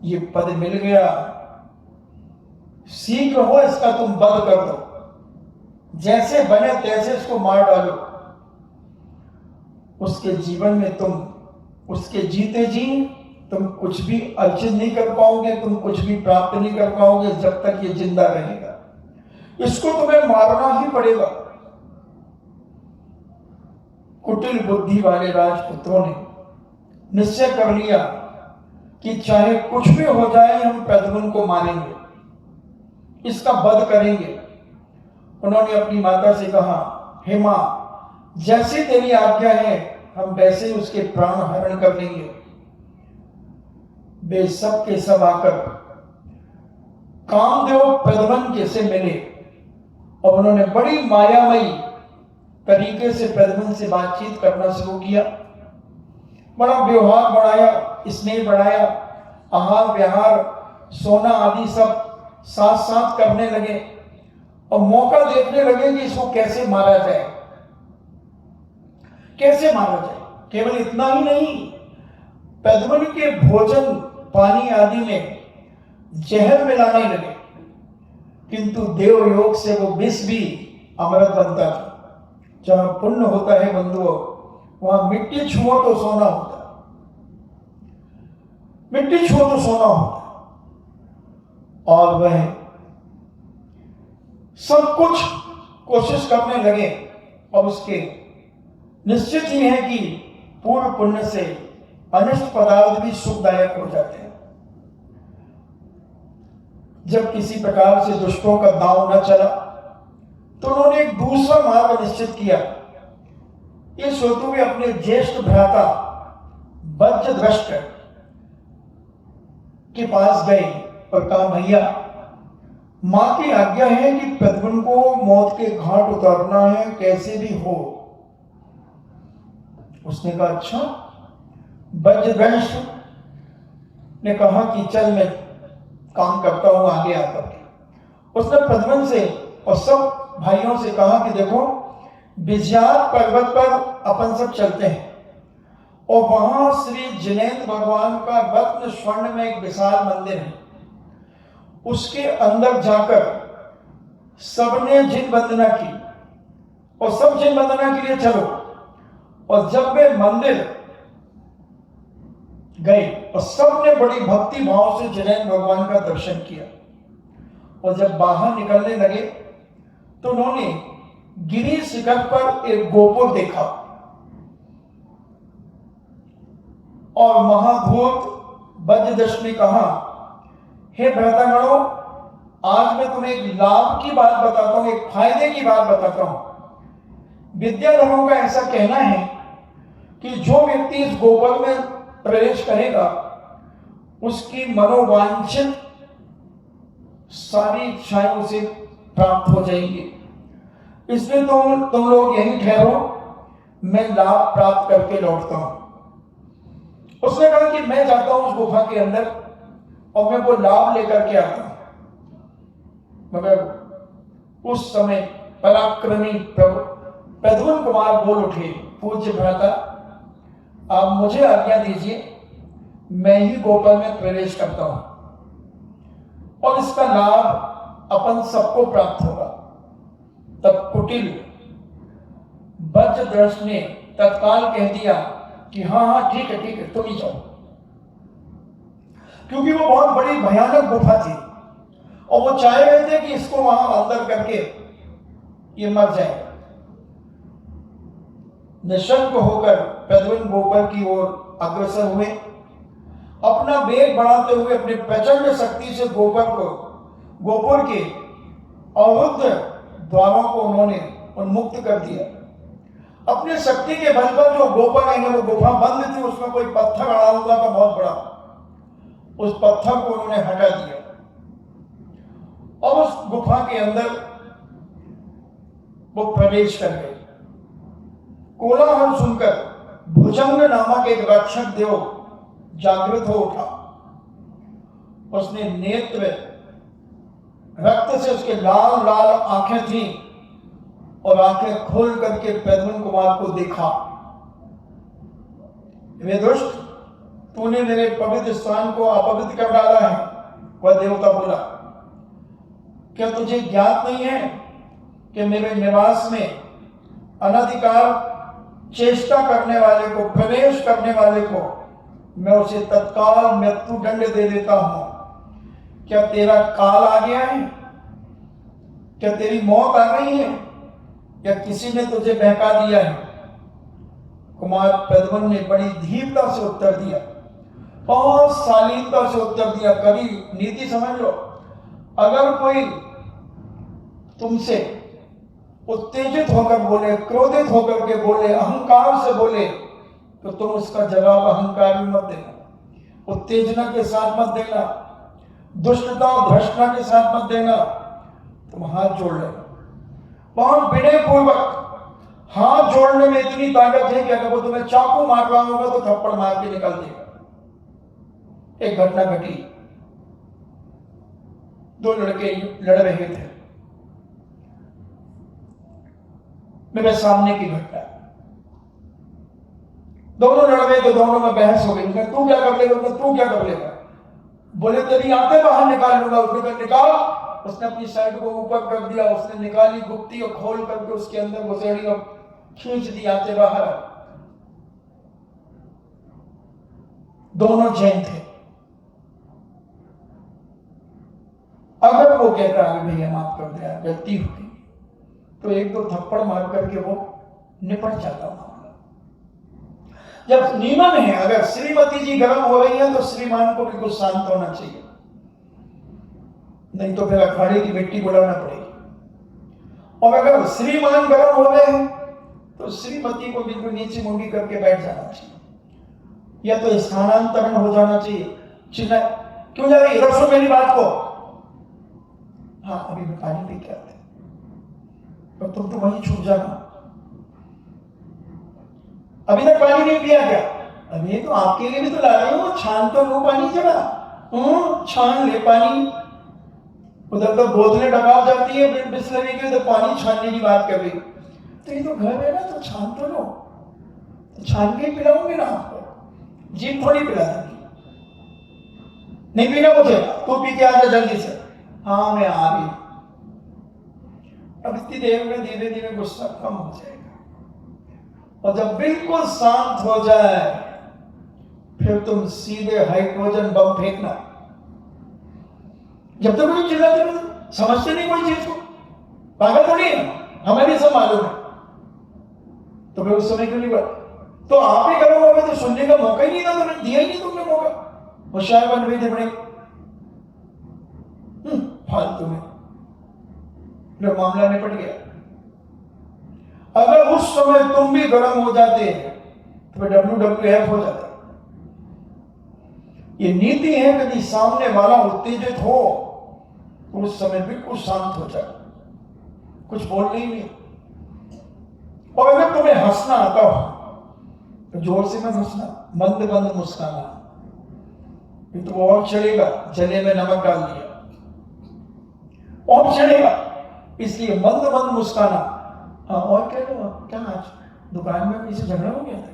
ये पद मिल गया, शीघ्र हो इसका तुम वध कर दो, जैसे बने तैसे इसको मार डालो। उसके जीवन में तुम, उसके जीते जी तुम कुछ भी अर्जित नहीं कर पाओगे, तुम कुछ भी प्राप्त नहीं कर पाओगे जब तक ये जिंदा रहेगा। इसको तुम्हें मारना ही पड़ेगा। कुटिल बुद्धि वाले राजपुत्रों ने निश्चय कर लिया कि चाहे कुछ भी हो जाए हम प्रद्युम्न को मारेंगे, इसका वध करेंगे। उन्होंने अपनी माता से कहा, हे मां, जैसे तेरी आज्ञा है हम वैसे ही उसके प्राण हरण कर लेंगे। वे सब के सब आकर कामदेव प्रद्युम्न के से मिले और उन्होंने बड़ी मायामयी तरीके से प्रद्युम्न से बातचीत करना शुरू किया। बड़ा व्यवहार बढ़ाया, स्नेह बढ़ाया, आहार विहार सोना आदि सब साथ साथ करने लगे और मौका देखने लगे कि इसको कैसे मारा जाए, कैसे मारा जाए। केवल इतना ही नहीं, प्रद्युम्न के भोजन पानी आदि में जहर मिलाने लगे, किंतु देव योग से वो विष भी अमृत बनता था। जहां पुण्य होता है बंधुओं, वहां मिट्टी छुओ तो सोना होता है, मिट्टी छुओ तो सोना होता है। और वह सब कुछ कोशिश करने लगे और उसके निश्चित ही है कि पूर्व पुण्य से अनिष्ट पदार्थ भी सुखदायक हो जाते हैं। जब किसी प्रकार से दुष्टों का दांव न चला तो उन्होंने एक दूसरा मार्ग निश्चित किया। ये सोतु भी अपने ज्येष्ठ भ्राता वज्रदृष्ट के पास गए और कहा, भैया मां की आज्ञा है कि प्रद्युम्न को मौत के घाट उतारना है, कैसे भी हो। उसने कहा, अच्छा। वज्रदृष्ट ने कहा कि चल मैं काम करता हूं आगे आकर। उसने प्रद्युम्न से और सब भाइयों से कहा कि देखो, विजयात पर्वत पर अपन सब चलते हैं और वहां श्री जिनेन्द्र भगवान का रत्न स्वर्ण में एक विशाल मंदिर है। उसके अंदर जाकर सबने जिन वंदना की और सब जिन वंदना के लिए चलो। और जब वे मंदिर गए और सबने बड़ी भक्ति भाव से जिनेन्द्र भगवान का दर्शन किया और जब बाहर निकलने लगे तो उन्होंने गिरी शिखर पर एक गोपुर देखा और महाभूत वज्रदृष्ट ने कहा हे भ्रातागणों, आज मैं तुम्हें एक लाभ की बात बताता हूं, एक फायदे की बात बताता हूं। विद्याधरों का ऐसा कहना है कि जो व्यक्ति इस गोकुल में प्रवेश करेगा उसकी मनोवांछित सारी इच्छाएं उसे प्राप्त हो जाएंगी। इसलिए तुम लोग यहीं ठहरो, मैं लाभ प्राप्त करके लौटता हूं। उसने कहा कि मैं जाता हूं उस गुफा के अंदर और मैं वो लाभ लेकर के आता हूं। मगर उस समय पराक्रमी प्रद्युम्न कुमार बोल उठे, पूज्य भ्राता, आप मुझे आज्ञा दीजिए, मैं ही गोकुल में प्रवेश करता हूं और इसका लाभ अपन सबको प्राप्त होगा। तब कुटिल वज्रदृष्ट ने तत्काल कह दिया कि हाँ हाँ ठीक है तुम ही जाओ, क्योंकि वो बहुत बड़ी भयानक गुफा थी और वो चाह रहे थे कि इसको वहां अंदर करके ये मर जाए। निशंक होकर प्रद्युम्न गोकुल की ओर अग्रसर हुए, अपना वेग बढ़ाते हुए अपने प्रचंड शक्ति से गोपुर के अवरुद्ध द्वारों को उन्होंने उन्मुक्त कर दिया। अपने शक्ति के बल पर जो गोपुर है वो गुफा बंद थी, उसमें कोई पत्थर अड़ा हुआ था बहुत बड़ा, उस पत्थर को उन्होंने हटा दिया और उस गुफा के अंदर वो प्रवेश कर गए। कोलाहल सुनकर भुजंग नामक एक रक्षक देव जागृत हो उठा। उसने नेत्र रक्त से उसके लाल लाल आंखें थी और आंखें खोल करके प्रद्युम्न कुमार को देखा। वे दुष्ट, तूने मेरे पवित्र स्थान को अपवित्र कर डाला है। वह देवता बोला, क्या तुझे ज्ञात नहीं है कि मेरे निवास में अनधिकार चेष्टा करने वाले को, प्रवेश करने वाले को मैं उसे तत्काल मृत्यु दंड दे देता हूं। क्या तेरा काल आ गया है? क्या तेरी मौत आ गई है या किसी ने तुझे बहका दिया है? कुमार प्रद्युम्न ने बड़ी धीरता से उत्तर दिया, बहुत शालीनता से उत्तर दिया। कभी नीति समझ लो, अगर कोई तुमसे उत्तेजित होकर बोले, क्रोधित होकर के बोले, अहंकार से बोले, तो तुम उसका जवाब अहंकार में मत देना, उत्तेजना के साथ मत देना, दुष्टता और भ्रष्टता के साथ मत देना। तुम हाथ जोड़ लेना, बहुत विनय पूर्वक हाथ जोड़ने में इतनी ताकत है कि अगर वो तुम्हें चाकू मार रहा होगा तो थप्पड़ मार के निकल देगा। एक घटना घटी, दो लड़के लड़ रहे थे, मेरे सामने की घटना। दोनों लड़ रहे तो दोनों में बहस हो गई। तू क्या कर लेगा, तू क्या कर लेगा? बोले तेरी आंखें बाहर निकाल लूंगा। उसने कहा निकाल। उसने अपनी साइड को ऊपर कर दिया, उसने निकाली गुप्ती और खोल करके उसके अंदर घुसेड़ी और खींच दी आंखें बाहर। दोनों जैन थे। अगर वो कहता है भैया माफ कर दिया, गलती हो गई, तो एक दो थप्पड़ मार करके वो निपट जाता मामला। जब नियमन है, अगर श्रीमती जी गर्म हो रही है तो श्रीमान को बिल्कुल शांत होना चाहिए, नहीं तो फिर अखाड़े की मिट्टी बुलाना पड़ेगी। और अगर श्रीमान गर्म हो रहे हैं तो श्रीमती को बिल्कुल नीचे मुंडी करके बैठ जाना चाहिए, या तो स्थानांतरण हो जाना चाहिए। चिल्ला क्यों जा रही, रखो मेरी बात को। हाँ अभी मैं पानी पी के आते, और तुम तो वहीं छूट जाना। अभी तक पानी नहीं पिया क्या? अभी तो आपके लिए भी तो ला रही हूं, छान तो लो पानी जरा। छान ले पानी। उधर तो बोतलें डकाव जाती है बिस्लरी की, तो पानी छानने की बात कर रही। तो ये तो घर है ना, तो छान तो लो, तो छान के पिलाऊंगी ना आपको, जीप थोड़ी पिला दूंगी। नहीं पीना मुझे, तू पी के आ जा जल्दी से। हाँ मैं आ रही। अब इतनी देर में धीरे धीरे गुस्सा कम हो जाएगा, और जब बिल्कुल शांत हो जाए फिर तुम सीधे हाइड्रोजन बम फेंकना। जब तक कोई चिल्लाते नहीं, समझते नहीं कोई चीज को, पागल थोड़ी है, हमें भी सब मालूम है, तो फिर उस समय क्यों नहीं बढ़? तो आप ही करोगे तो सुनने का मौका ही नहीं था, तुमने दिया ही नहीं, तुमने मौका। होशियार बन गए थे बड़े। फालतू में, जो मामला निपट गया। अगर उस समय तुम भी गर्म हो जाते तो WWF हो जाता। ये नीति है, यदि सामने वाला उत्तेजित हो तो उस समय बिल्कुल शांत हो जाए, कुछ बोलने ही नहीं। और अगर तुम्हें हंसना आता हो तो जोर से मत हंसना, मंद मंद मुस्काना, तो और चलेगा, जले में नमक डाल दिया और चलेगा, इसलिए मंद मंद मुस्काना। हाँ, और कह लो, क्या आज दुकान में किसी झगड़ा हो गया था?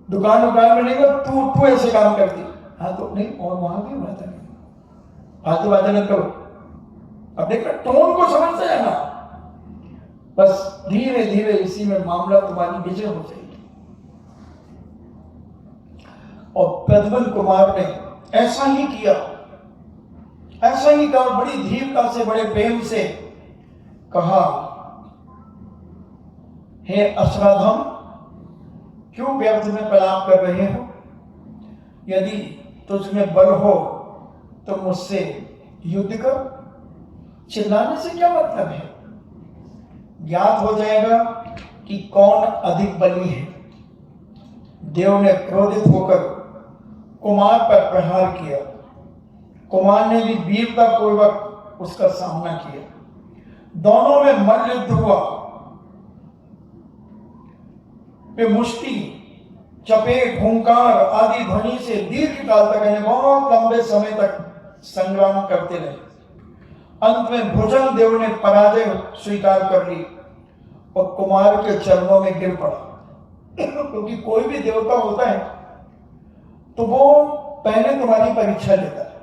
दुकान में नहीं, तू ऐसे काम करती। हाँ तो नहीं, और वहां भी हुआ था, फालतू बातें मत करो। अब देखो टोन को समझते जाना, बस धीरे धीरे इसी में मामला तुम्हारी विजय हो जाएगी। और प्रद्युम्न कुमार ने ऐसा ही किया, ऐसा ही कहा, बड़ी धीरता से, बड़े प्रेम से कहा, हे अश्वत्थामा, क्यों व्यर्थ में प्रलाप कर रहे हो? यदि तुझमें बल हो तो मुझसे युद्ध कर। चिल्लाने से क्या मतलब है? ज्ञात हो जाएगा कि कौन अधिक बली है। देव ने क्रोधित होकर कुमार पर प्रहार किया। कुमार ने भी वीरता पूर्वक उसका सामना किया। दोनों में मल्लयुद्ध हुआ। वे मुष्टि, चपेट, हुंकार आदि ध्वनि से दीर्घ काल तक, यानी बहुत लंबे समय तक संग्राम करते रहे। अंत में भुजंग देव ने पराजय स्वीकार कर ली और कुमार के चरणों में गिर पड़ा। क्योंकि कोई भी देवता होता है तो वो पहले तुम्हारी परीक्षा लेता है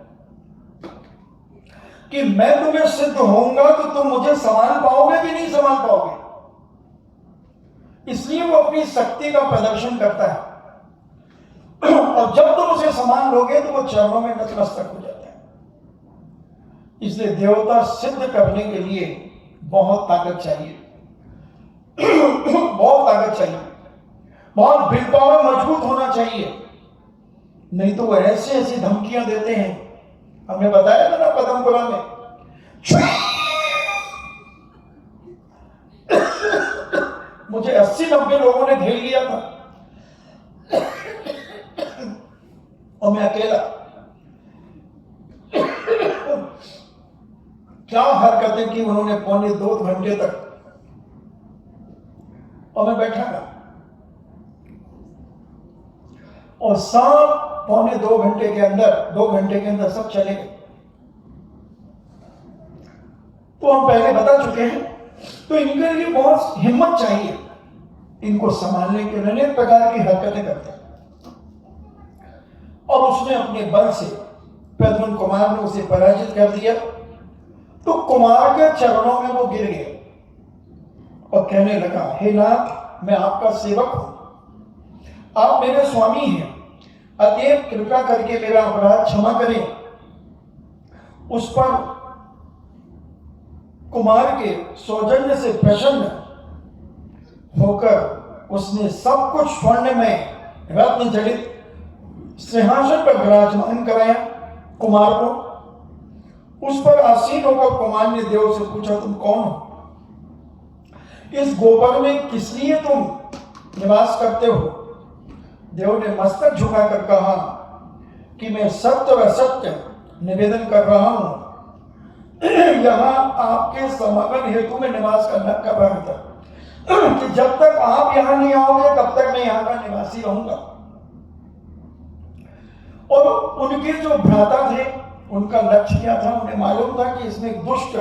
कि मैं तुम्हें सिद्ध होऊंगा तो तुम मुझे संभाल पाओगे कि नहीं संभाल पाओगे। इसलिए वो अपनी शक्ति का प्रदर्शन करता है, और जब तुम उसे संभाल लोगे तो वो चरणों में नतमस्तक हो जाता है। इसलिए देवता सिद्ध करने के लिए बहुत ताकत चाहिए, बहुत ताकत चाहिए, बहुत विल पावर मजबूत होना चाहिए। नहीं तो वो ऐसी ऐसी धमकियां देते हैं। हमने बताया था ना पदमपुरा में, मुझे 80-90 लोगों ने घेर लिया था और मैं अकेला। क्या हरकतें की उन्होंने, 1.25 घंटे तक, और मैं बैठा था। और सब 1.25 घंटे के अंदर, 2 घंटे के अंदर सब चले गए। तो हम पहले बता चुके हैं। तो इनके लिए बहुत हिम्मत चाहिए, इनको संभालने के लिए अनेक प्रकार की हरकतें करते हैं। और उसने अपने बल से, प्रद्युम्न कुमार ने उसे पराजित कर दिया। तो कुमार के चरणों में वो गिर गया और कहने लगा, हे नाथ, मैं आपका सेवक हूं, आप मेरे स्वामी हैं, अतएव कृपा करके मेरा अपराध क्षमा करें। उस पर कुमार के सौजन्य से प्रसन्न होकर उसने सब कुछ स्वर्ण में रत्न जड़ित सिंहासन पर विराजमान कराया कुमार को। उस पर आसीन होकर कुमार ने देव से पूछा, तुम कौन हो? इस गोबर में किस लिए तुम निवास करते हो? देव ने मस्तक झुकाकर कहा कि मैं सत्य व असत्य निवेदन कर रहा हूं। यहां आपके समागम हेतु में निवास करना कर रहा था कि जब तक आप यहां नहीं आओगे तब तक मैं यहां का निवासी रहूंगा। और उनके जो भ्राता थे, उनका लक्ष्य क्या था? उन्हें मालूम था कि इसमें दुष्ट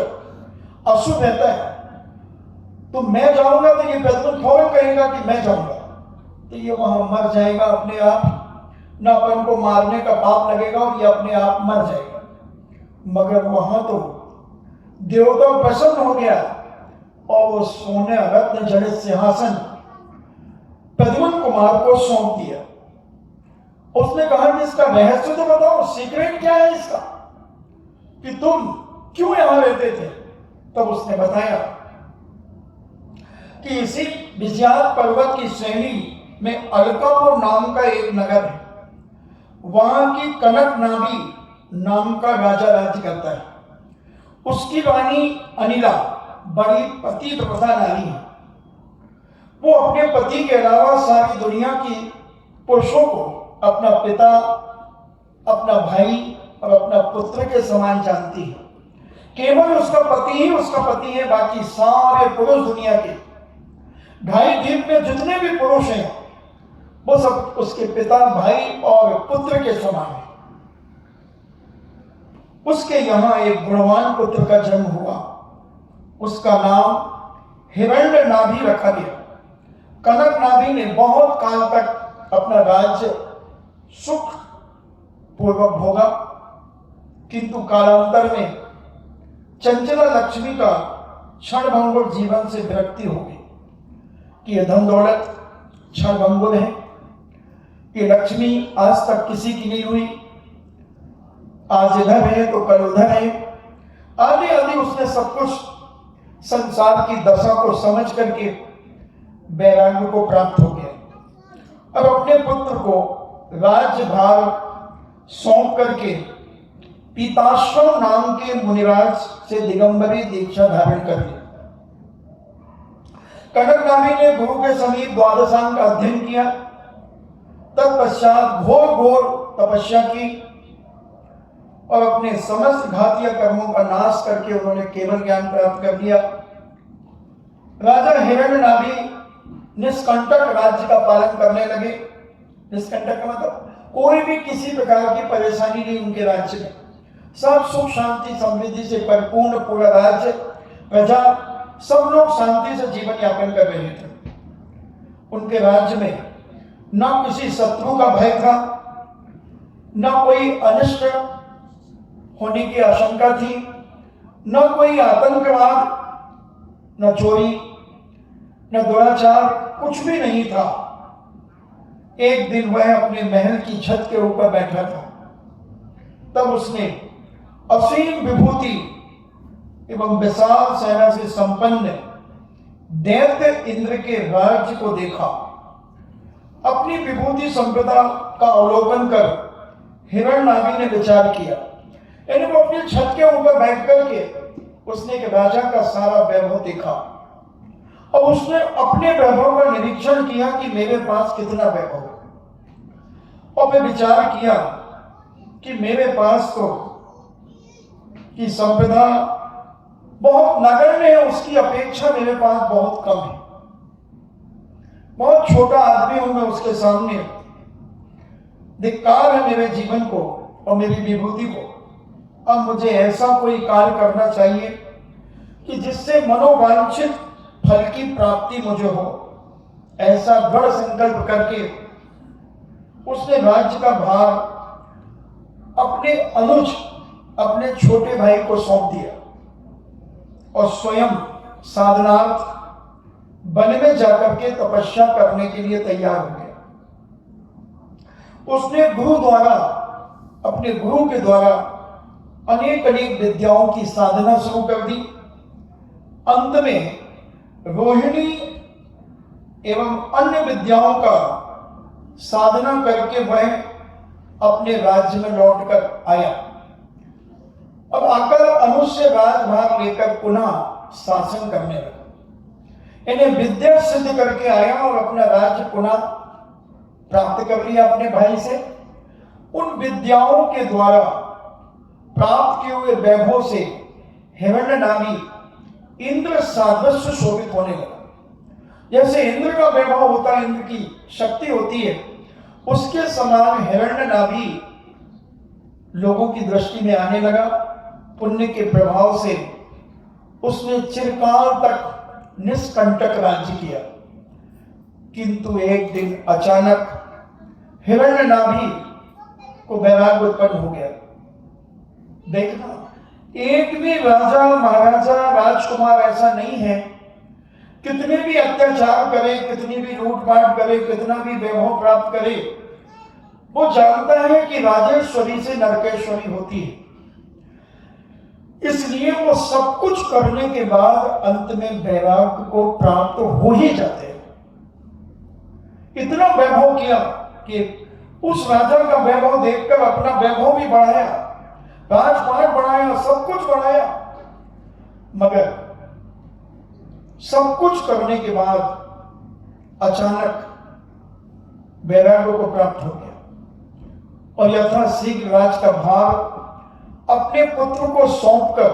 अशुभ रहता है, तो मैं जाऊंगा तो ये प्रद्युम्न फौरन कहेगा कि मैं जाऊंगा, तो ये वहां मर जाएगा अपने आप, न अपन को मारने का पाप लगेगा और ये अपने आप मर जाएगा। मगर वहां तो देवता प्रसन्न हो गया और वो सोने रत्न जड़ित सिंहासन प्रद्युम्न कुमार को सौंप दिया। उसने कहा कि इसका रहस्य तो बताओ, सीक्रेट क्या है इसका, कि तुम क्यों यहां रहते थे? तब उसने बताया कि इसी विजयात पर्वत की श्रेणी में अलकापुर नाम का एक नगर है। वहां की कनक नाभी नाम का राजा राज्य करता है। उसकी रानी अनिला बड़ी पतित प्रथा नारी है। वो अपने पति के अलावा सारी दुनिया की पुरुषों को अपना पिता, अपना भाई और अपना पुत्र के समान जानती है। केवल उसका पति ही उसका पति है, बाकी सारे पुरुष दुनिया के 2.5 द्वीप में जितने भी पुरुष हैं वो सब उसके पिता, भाई और पुत्र के समान है। उसके यहां एक गुणवान पुत्र का जन्म हुआ। उसका नाम हिरण्यनाभि रखा गया। कनकनाभि ने बहुत काल तक अपना राज्य सुख पूर्वक भोगा, किंतु कालांतर में चंचला लक्ष्मी का क्षणभंगुर जीवन से विरक्ति हो गई कि यह धन दौलत क्षणभंगुर है, ये लक्ष्मी आज तक किसी की नहीं हुई, आज इधर है तो कल उधर है, आदि आदि। उसने सब कुछ संसार की दशा को समझ करके वैराग्य को प्राप्त हो गया और अपने पुत्र को राज्यभार सौंप करके पीताश्रम नाम के मुनिराज से दिगंबरी दीक्षा धारण कर ली। कनकनाभि ने गुरु के समीप द्वादशांग का अध्ययन किया। तत्पश्चात घोर घोर तपस्या की और अपने समस्त घातीय कर्मों का नाश करके उन्होंने केवल ज्ञान प्राप्त कर लिया। राजा हिरण्यनाभि निष्कंटक राज्य का पालन करने लगे। निष्कंटक का मतलब कोई भी किसी प्रकार की परेशानी नहीं उनके राज्य में, सब सुख शांति समृद्धि से परिपूर्ण पूरा राज्य, प्रजा, सब लोग शांति से जीवन यापन कर रहे थे। उनके राज्य में न किसी शत्रु का भय था, न कोई अनिष्ट होने की आशंका थी, न कोई आतंकवाद, न चोरी, न दुराचार, कुछ भी नहीं था। एक दिन वह अपने महल की छत के ऊपर बैठा था, तब उसने असीम विभूति एवं विशाल सेना से संपन्न दैत्य इंद्र के राज्य को देखा। अपनी विभूति संपदा का अवलोकन कर हिरण्यनाभि ने विचार किया। यानी वो अपनी छत के ऊपर बैठ करके उसने एक राजा का सारा वैभव देखा और उसने अपने वैभव का निरीक्षण किया कि मेरे पास कितना वैभव है, और फिर विचार किया कि मेरे पास तो की संपदा बहुत नगण्य है, उसकी अपेक्षा मेरे पास बहुत कम है, बहुत छोटा आदमी हूं मैं उसके सामने। धिक्कार है मेरे जीवन को और मेरी विभूति को। अब मुझे ऐसा कोई कार्य करना चाहिए कि जिससे मनोवांछित फल की प्राप्ति मुझे हो। ऐसा दृढ़ संकल्प करके उसने राज्य का भार अपने अनुज, अपने छोटे भाई को सौंप दिया और स्वयं साधनार्थ वन में जाकर के तपस्या करने के लिए तैयार हो गया। उसने गुरु द्वारा, अपने गुरु के द्वारा अनेक अनेक विद्याओं की साधना शुरू कर दी। अंत में रोहिणी एवं अन्य विद्याओं का साधना करके वह अपने राज्य में लौटकर आया। अब आकर अनुज से राजभार लेकर पुनः शासन करने लगा। इन्हें विद्या सिद्ध करके आया और अपना राज्य पुनः प्राप्त कर लिया अपने भाई से। उन विद्याओं के द्वारा प्राप्त किए हुए वैभव से हिरण्यनाभि इंद्र सादृश्य शोभित होने लगा। जैसे इंद्र का वैभव होता है, इंद्र की शक्ति होती है, उसके समान हिरण्यनाभि लोगों की दृष्टि में आने लगा। पुण्य के प्रभाव से उसने चिरकाल तक निष्कंटक राज्य किया। किंतु एक दिन अचानक हिरण्यनाभि को वैराग्य उत्पन्न हो गया। देखना, एक भी राजा, महाराजा, राजकुमार ऐसा नहीं है, कितने भी अत्याचार करे, कितनी भी लूटपाट करे, कितना भी वैभव प्राप्त करे, वो जानता है कि राजेश्वरी से नरकेश्वरी होती है। इसलिए वो सब कुछ करने के बाद अंत में वैराग्य को प्राप्त हो ही जाते हैं। इतना वैभव किया कि उस राजा का वैभव देखकर अपना वैभव भी बढ़ाया, राजपाट बढ़ाया, सब कुछ बढ़ाया, मगर सब कुछ करने के बाद अचानक वैराग्य को प्राप्त हो गया और यथाशीघ्र राज का भार अपने पुत्र को सौंपकर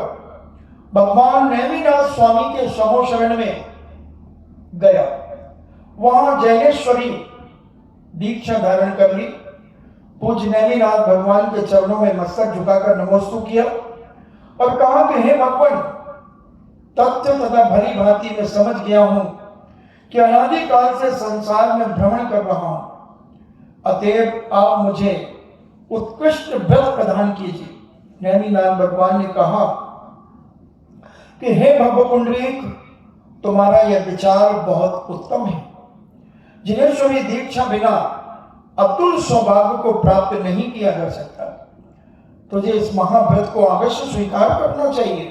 भगवान नेमिनाथ स्वामी के समो शरण में गया। वहां जैनेश्वरी दीक्षा धारण कर ली। पूज्य नेमिनाथ भगवान के चरणों में मस्तक झुकाकर नमोस्तु किया और कहा कि हे भगवान, तथ्य तथा भली भांति में समझ गया हूं कि अनादिकाल से संसार में भ्रमण कर रहा हूं, अतएव आप मुझे उत्कृष्ट व्रत प्रदान कीजिए। नेमिनाथ भगवान ने कहा कि हे भवपुंडरीक, तुम्हारा यह विचार बहुत उत्तम है। जिनेश्वरी दीक्षा बिना अतुल सौभाग्य को प्राप्त नहीं किया जा सकता। तुझे इस महाव्रत को अवश्य स्वीकार करना चाहिए।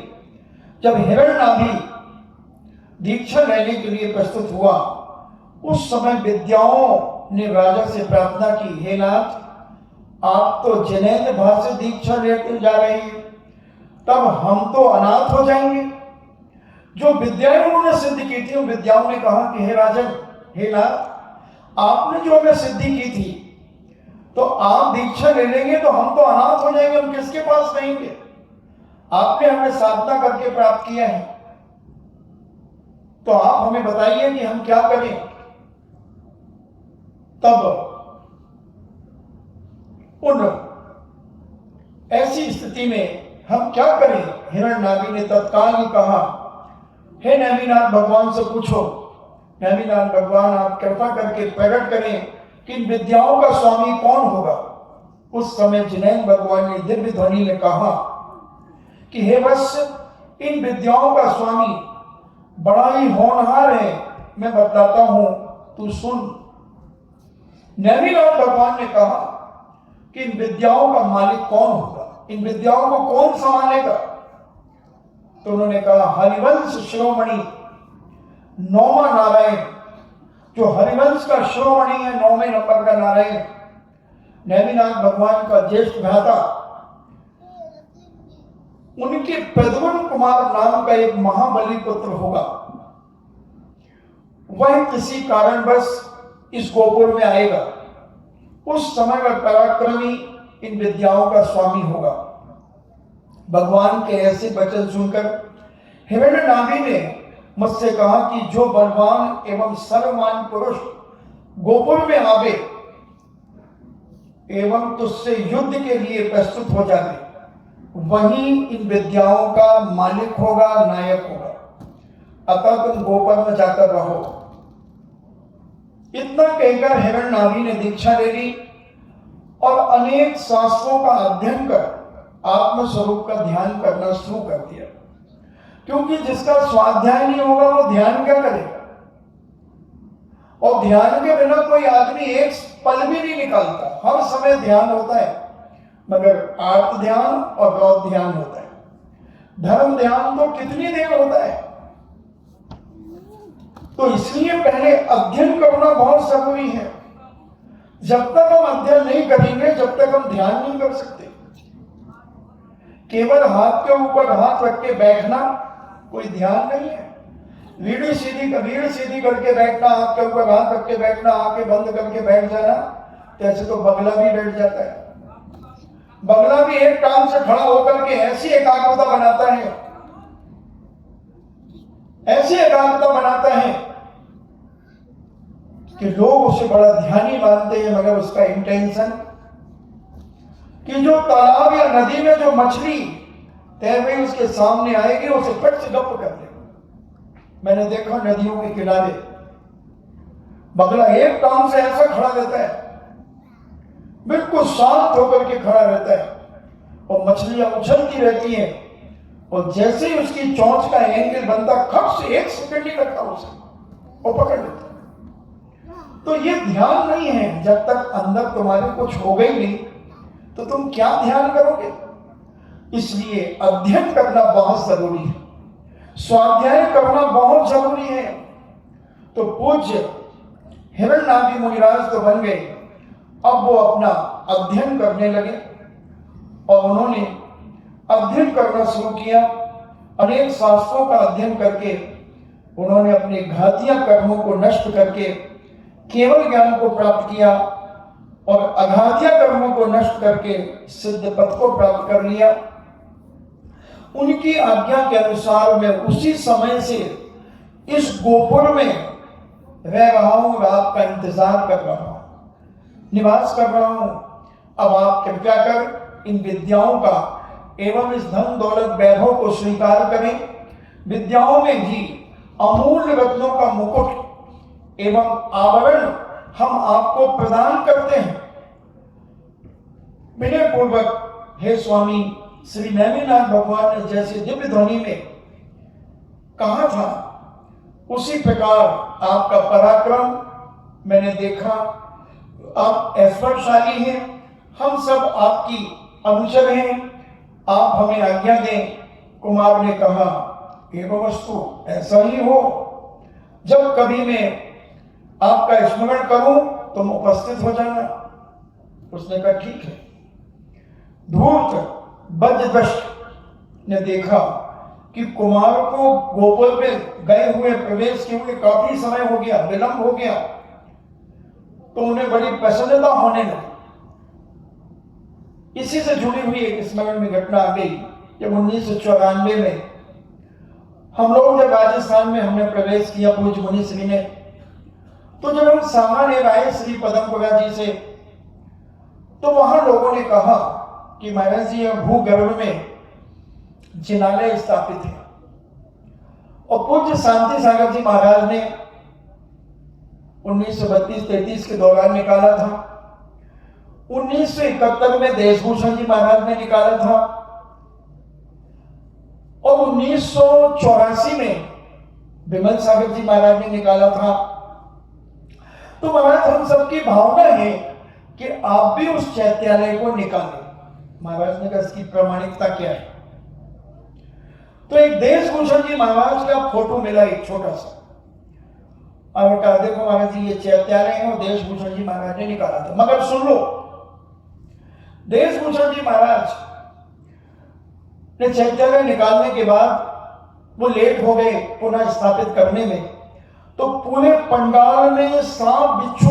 जब हिरण्यनाभि दीक्षा लेने के लिए प्रस्तुत हुआ, उस समय विद्याओं ने राजा से प्रार्थना की, हे नाथ, आप तो जिनेन्द्र भाव से दीक्षा लेते जा रहे हैं, तब हम तो अनाथ हो जाएंगे। जो विद्याएं उन्होंने सिद्ध की थी, उन विद्याओं ने कहा कि हे राजन, हे नाथ, आपने जो हमें सिद्धि की थी, तो आप दीक्षा ले लेंगे तो हम तो अनाथ हो जाएंगे, हम किसके पास रहेंगे? आपने हमें साधना करके प्राप्त किया है, तो आप हमें बताइए कि हम क्या करें। तब उन ऐसी स्थिति में हम क्या करें? हिरण्यनाभि ने तत्काल ही कहा, हे नेमिनाथ भगवान से पूछो। नेमिनाथ भगवान, आप कृपा करके प्रकट करें कि इन विद्याओं का स्वामी कौन होगा। उस समय जिनेन्द्र भगवान ने दिव्य ध्वनि में कहा कि हे वत्स, इन विद्याओं का स्वामी बड़ा ही होनहार है, मैं बताता हूं, तू सुन। नेमिनाथ भगवान ने कहा कि इन विद्याओं का मालिक कौन होगा, इन विद्याओं को कौन संभालेगा? तो उन्होंने कहा, हरिवंश शिरोमणि नौमा नारायण, जो हरिवंश का शिरोमणि है, 9वें नंबर का नारायण, नेमिनाथ भगवान का ज्येष्ठ भ्राता, उनके प्रद्युम्न कुमार नाम का एक महाबली पुत्र होगा। वह किसी कारणवश इस गोपुर में आएगा। उस समय वह पराक्रमी इन विद्याओं का स्वामी होगा। भगवान के ऐसे वचन सुनकर हिरण्यनाभि ने मुझसे कहा कि जो बलवान एवं सर्वमान पुरुष गोपुर में आवे एवं तुझसे युद्ध के लिए प्रस्तुत हो जाए, वही इन विद्याओं का मालिक होगा, नायक होगा। अतः तुम गोपुर में जाकर रहो। इतना कहकर हिरण्यनाभि ने दीक्षा ले ली और अनेक शास्त्रों का अध्ययन कर आत्मस्वरूप का ध्यान करना शुरू कर दिया। क्योंकि जिसका स्वाध्याय नहीं होगा वो ध्यान क्या करेगा? और ध्यान के बिना कोई आदमी एक पल भी नहीं निकालता। हर समय ध्यान होता है, मगर आर्त ध्यान और बौद्ध ध्यान होता है। धर्म ध्यान तो कितनी देर होता है। तो इसलिए पहले अध्ययन करना बहुत जरूरी है। जब तक हम अध्ययन नहीं करेंगे, जब तक हम ध्यान नहीं कर सकते। केवल हाथ के ऊपर हाथ रख के बैठना कोई ध्यान नहीं है। रीढ़ सीधी करके बैठना, हाथ के ऊपर हाथ रख के बैठना, आंखें बंद करके बैठ जाना, ऐसे तो बगला भी बैठ जाता है। बगला भी एक टांग से खड़ा होकर के ऐसी एकाग्रता बनाता है, ऐसी एकाग्रता बनाता है कि लोग उसे बड़ा ध्यानी मानते हैं, मगर उसका इंटेंशन कि जो तालाब या नदी में जो मछली तैर रही उसके सामने आएगी, उसे फट से गप कर देगा। मैंने देखा नदियों के किनारे बगला एक टांग से ऐसा खड़ा रहता है, बिल्कुल शांत होकर के खड़ा रहता है, और मछलियां उछलती रहती हैं, और जैसे ही उसकी चोंच का एंगल बनता, खट से 1 सेकंड ही लगता उसे, और पकड़ लेता। तो ये ध्यान नहीं है। जब तक अंदर तुम्हारे कुछ होगा ही नहीं, तो तुम क्या ध्यान करोगे? इसलिए अध्ययन करना बहुत जरूरी है, स्वाध्याय करना बहुत जरूरी है। तो पूज्य हिरण्यनाभि मुनिराज तो बन गए। अब वो अपना अध्ययन करने लगे और उन्होंने अध्ययन करना शुरू किया। अनेक शास्त्रों का अध्ययन करके उन्होंने अपने घातीय कर्मों को नष्ट करके केवल ज्ञान को प्राप्त किया और अघातीय कर्मों को नष्ट करके सिद्ध पद को प्राप्त कर लिया। उनकी आज्ञा के अनुसार मैं उसी समय से इस गोपुर में रह रहा हूं और आपका इंतजार कर रहा हूं, निवास कर रहा हूं। अब आप कृपया कर इन विद्याओं का एवं इस धन दौलत वैभव को स्वीकार करें। विद्याओं में भी अमूल्य रत्नों का मुकुट एवं आवरण हम आपको प्रदान करते हैं। विनय पूर्वक हे स्वामी, श्री नैमिनाथ भगवान ने जैसे दिव्य ध्वनि में कहा था, उसी प्रकार आपका पराक्रम मैंने देखा। आप ऐश्वर्यशाली हैं, हम सब आपकी अनुचर हैं, आप हमें आज्ञा दें। कुमार ने कहा, एवं वस्तु ऐसा ही हो, जब कभी मैं आपका स्मरण करूं तुम उपस्थित हो जाना। उसने कहा ठीक है। धूर्त बद्धदष्ट ने देखा कि कुमार को गोकुल में गए हुए प्रवेश के हुए काफी समय हो गया, विलंब हो गया, तो उन्हें बड़ी प्रसन्नता होने लगी। इसी से जुड़ी हुई एक स्मरण में घटना आ गई। जब 1994 में हम लोग जब राजस्थान में हमने प्रवेश किया पूज्य मुनि श्री ने, तो जब हम सामान्य आए श्री पदमपुरा जी से, तो वहां लोगों ने कहा कि महाराज जी भूगर्भ में जिनालय स्थापित है। और पूज्य शांति सागर जी महाराज ने 1932-33 के दौरान निकाला था। 1971 में देशभूषण जी महाराज ने निकाला था और 1984 में विमल सागर जी महाराज ने निकाला था। तो महाराज हम सबकी भावना है कि आप भी उस चैत्यालय को निकालें। महाराज ने कहा इसकी प्रामाणिकता क्या है? तो एक देशभूषण जी महाराज का फोटो मिला, एक छोटा सा, और कहा देखो महाराज जी ये चैत्यालय है और देशभूषण जी महाराज ने निकाला था। मगर सुन लो, देशभूषण जी महाराज ने चैत्यालय निकालने के बाद वो लेट हो गए पुनः स्थापित करने में, तो पूरे पंडाल में सांप बिच्छू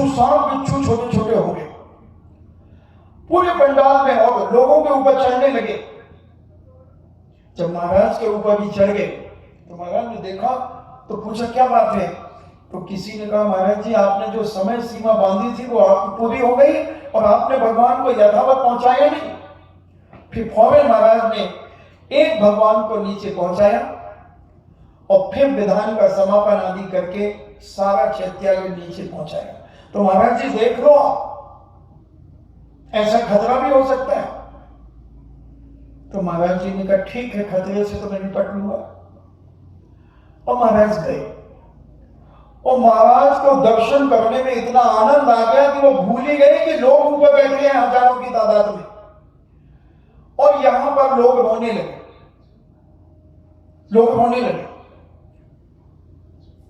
छोटे छोटे हो गए पूरे पंडाल में, और लोगों के ऊपर चढ़ने लगे। जब महाराज के ऊपर भी चढ़ गए तो महाराज ने देखा तो पूछा क्या बात है? तो किसी ने कहा महाराज जी आपने जो समय सीमा बांधी थी वो आपकी पूरी हो गई और आपने भगवान को यथावत पहुंचाया नहीं। फिर फौरन महाराज ने एक भगवान को नीचे पहुंचाया और फिर विधान का समापन आदि करके सारा चैत्यालय नीचे पहुंचाया। तो महाराज जी देख लो, ऐसा खतरा भी हो सकता है। तो महाराज जी ने कहा ठीक है, खतरे से तो मैं निपट लूंगा। और महाराज गए और महाराज को दर्शन करने में इतना आनंद आ गया कि वो भूल ही गए कि लोग ऊपर बैठे हैं हजारों की तादाद में, और यहां पर लोग रोने लगे।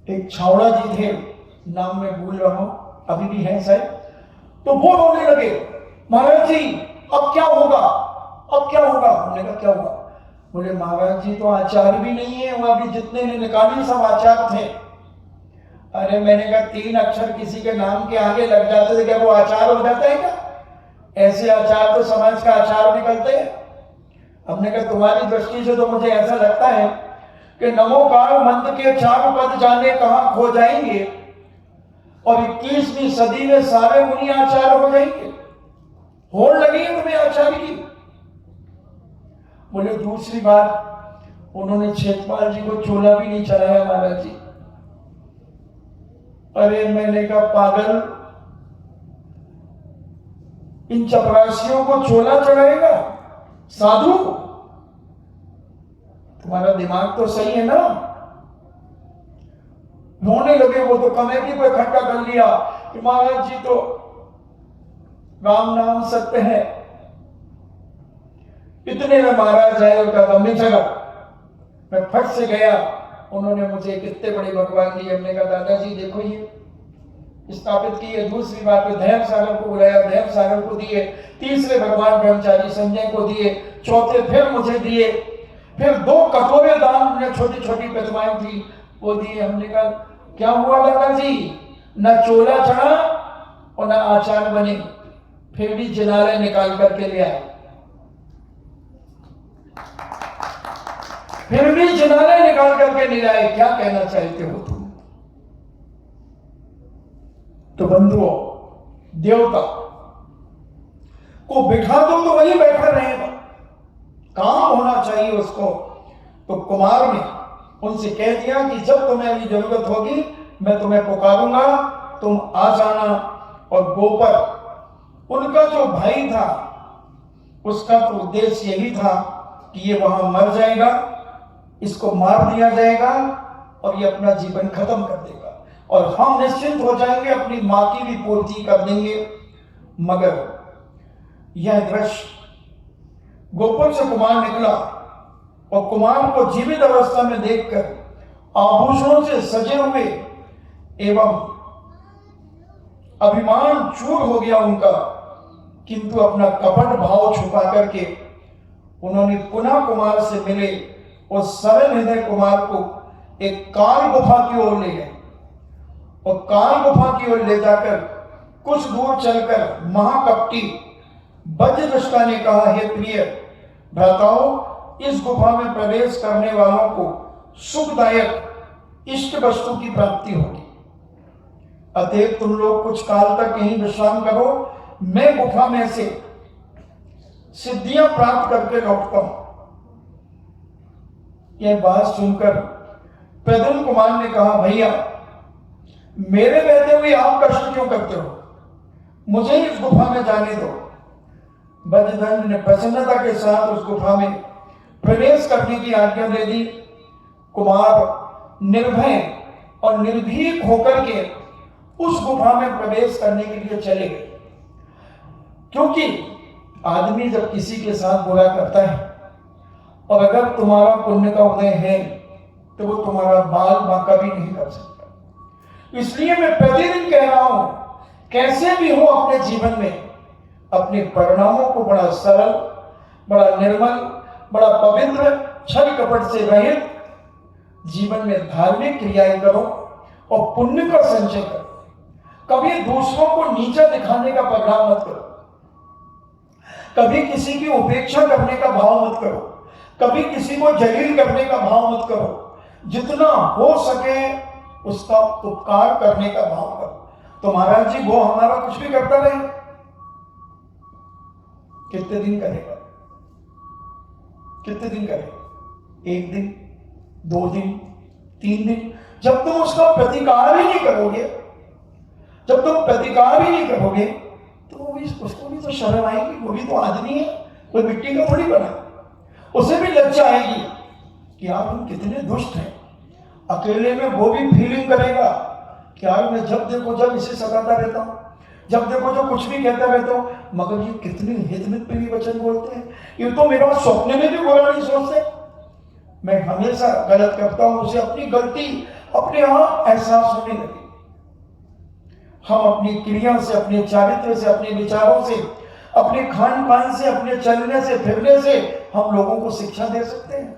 एक छावड़ा जी थे, नाम मैं भूल रहा हूं, अभी भी हैं शायद, तो वो रोने लगे, महाराज जी अब क्या होगा? हमने कहा क्या होगा? बोले महाराज जी तो आचार्य भी नहीं है, वहां भी जितने ने निकाली सब आचार्य थे। अरे मैंने कहा 3 अक्षर किसी के नाम के आगे लग जाते थे, क्या वो आचार हो जाता है क्या? ऐसे आचार तो समाज का आचार निकलते हैं। हमने कहा तुम्हारी दृष्टि से तो मुझे ऐसा लगता है कि नमोकार मंत्र के 4 पद जाने कहां खो जाएंगे और 21वीं सदी में सारे मुनि आचार्य हो जाएंगे। होड़ लगी है तुम्हें आचार्य की। बोले दूसरी बात, उन्होंने क्षेत्रपाल जी को चोला भी नहीं चढ़ाया महाराज जी। अरे मैंने कहा पागल, इन चपरासियों को चोला चढ़ाएगा साधु? तुम्हारा दिमाग तो सही है ना? रोने लगे वो तो, कमेटी को इकट्ठा कर लिया कि महाराज जी तो राम नाम सत्य है। इतने में महाराज आए और कहा गंभीर जगह, मैं फट से गया, उन्होंने मुझे कितने बड़े भगवान दिए। हमने कहा दादाजी देखो ये स्थापित किए, दूसरी बार पे धैर्य सागर को बुलाया, धैर्य सागर को दिए, तीसरे भगवान ब्रह्मचारी संजय को दिए, चौथे फिर मुझे दिए, फिर 2 कटोरे दान में छोटी छोटी प्रतिमाएं थी वो दिए। हमने कहा क्या हुआ दादाजी, न चोला चढ़ा और न आचार बने, फिर भी जिनालय निकाल करके ले आए, फिर भी जिनालय निकाल करके ले आए। क्या कहना चाहते हो तुम? तो बंधुओं, देवता को बिठा दो तो वही बैठा रहेगा, काम होना चाहिए उसको। तो कुमार ने उनसे कह दिया कि जब तुम्हें अभी जरूरत होगी मैं तुम्हें पुकारूंगा, तुम आ जाना। और गोपर, उनका जो भाई था, उसका तो उद्देश्य यही था कि ये वहां मर जाएगा, इसको मार दिया जाएगा और ये अपना जीवन खत्म कर देगा और हम निश्चिंत हो जाएंगे, अपनी मां की भी पूर्ति कर देंगे। मगर यह दृश्य गोकुल से कुमार निकला और कुमार को जीवित अवस्था में देखकर आभूषणों से सजे हुए एवं अभिमान चूर हो गया उनका, किंतु अपना कपट भाव छुपा करके उन्होंने पुनः कुमार से मिले और सरल हृदय कुमार को एक काल गुफा की ओर ले गए और काल गुफा की ओर ले जाकर कुछ दूर चलकर महाकपटी वज्रदृष्टा ने कहा, हे प्रिय भ्राताओं, इस गुफा में प्रवेश करने वालों को सुखदायक इष्ट वस्तु की प्राप्ति होगी, अतएव तुम लोग कुछ काल तक यहीं विश्राम करो, मैं गुफा में से सिद्धियां प्राप्त करके लौटता हूं। यह बात सुनकर प्रद्युम्न कुमार ने कहा, भैया मेरे रहते हुए आप कष्ट क्यों करते हो, मुझे इस गुफा में जाने दो। वज्रदंड ने प्रसन्नता के साथ उस गुफा में प्रवेश करने की आज्ञा दे दी। कुमार निर्भय और निर्भीक होकर के उस गुफा में प्रवेश करने के लिए चले गए, क्योंकि आदमी जब किसी के साथ बुरा करता है और अगर तुम्हारा पुण्य का उदय है तो वो तुम्हारा बाल बांका भी नहीं कर सकता। इसलिए मैं प्रतिदिन कह रहा हूं, कैसे भी हो अपने जीवन में अपने परिणामों को बड़ा सरल, बड़ा निर्मल, बड़ा पवित्र, छल कपट से रहित जीवन में धार्मिक क्रियाएं करो और पुण्य का संचय करो। कभी दूसरों को नीचा दिखाने का प्रोग्राम मत करो, कभी किसी की उपेक्षा करने का भाव मत करो, कभी किसी को जलील करने का भाव मत करो। जितना हो सके उसका उपकार करने का भाव करो। तो महाराज जी वो हमारा कुछ भी करता रहे, कितने दिन करेगा, कितने दिन करेगा? 1 दिन, 2 दिन, 3 दिन। जब तुम उसका प्रतिकार ही नहीं करोगे, जब तुम प्रतिकार ही नहीं करोगे तो उसको भी तो शर्म आएगी, वो भी तो आदमी है, कोई मिट्टी का थोड़ी बना। उसे भी लज्जा आएगी कि यार हम कितने दुष्ट हैं। अकेले में वो भी फीलिंग करेगा कि यार मैं जब देखो जब इसे सताता रहता हूँ, जब देखो जो कुछ भी कहता रहता हूँ, मगर ये कितने हितमित प्रिय वचन बोलते हैं, ये तो मेरा स्वप्न में भी बुरा नहीं सोचते। मैं हमेशा गलत करता हूँ, उसे अपनी गलती अपने आप एहसास होने लगे। हम अपनी क्रिया से, अपने चारित्र से, अपने विचारों से, अपने खान पान से, अपने चलने से फिरने से हम लोगों को शिक्षा दे सकते हैं,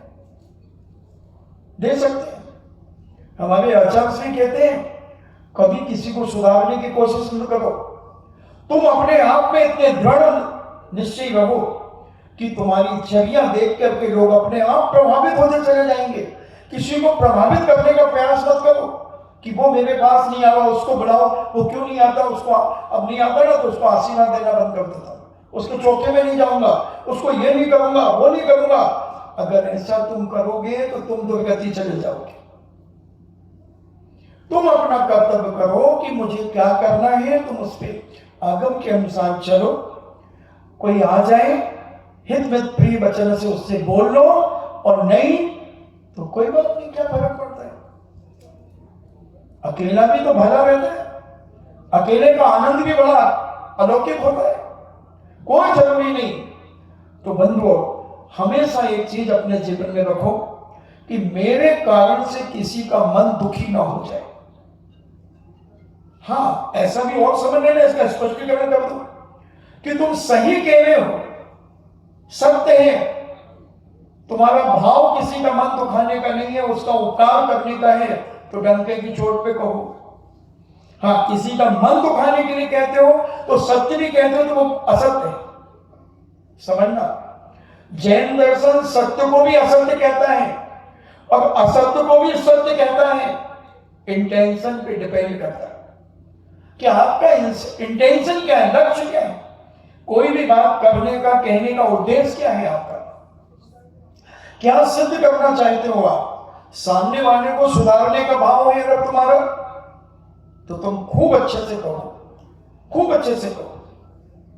दे सकते हैं। हमारे आचार्य श्री कहते हैं, कभी किसी को सुधारने की कोशिश न करो, तुम अपने आप में इतने दृढ़ निश्चय रहो कि तुम्हारी चर्या देख करके लोग अपने आप प्रभावित होते चले जाएंगे। किसी को प्रभावित करने का प्रयास मत करो कि वो मेरे पास नहीं आ रहा, उसको बुलाओ, वो क्यों नहीं आता, उसको अब नहीं आता ना तो उसको आशीर्वाद देना बंद कर देता, उसके चौके में नहीं जाऊंगा, उसको ये नहीं करूंगा, वो नहीं करूंगा। अगर ऐसा तुम करोगे तो तुम दुर्गति चले जाओगे। तुम अपना कर्तव्य करो कि मुझे क्या करना है, तुम उस पर आगम के अनुसार चलो। कोई आ जाए हित में प्रिय वचन से उससे बोल लो, और नहीं तो कोई बात नहीं, क्या फर्क पड़ता है। अकेला भी तो भला रहता है, अकेले का आनंद भी बड़ा अलौकिक होता है, कोई जरूरी नहीं। तो बंधुओं, हमेशा एक चीज अपने जीवन में रखो कि मेरे कारण से किसी का मन दुखी ना हो जाए। हाँ, ऐसा भी और समझ लेना, इसका स्पष्टीकरण कर दो कि तुम सही कह रहे हो, सत्य है, तुम्हारा भाव किसी का मन दुखाने का नहीं है, उसका उपकार करने का है, तो डंके की चोट पे कहो। हाँ, किसी का मन दुखाने के लिए कहते हो तो सत्य भी कहते हो तो वो असत्य है, समझना। जैन दर्शन सत्य को भी असत्य कहता है और असत्य को भी सत्य कहता है। इंटेंशन पे डिपेंड करता है कि आपका इंटेंशन क्या है, लक्ष्य क्या है, कोई भी बात करने का, कहने का उद्देश्य क्या है आपका, क्या सिद्ध करना चाहते हो आप। सामने वाले को सुधारने का भाव है अगर तुम्हारा, तो तुम खूब अच्छे से कहो, खूब अच्छे से कहो,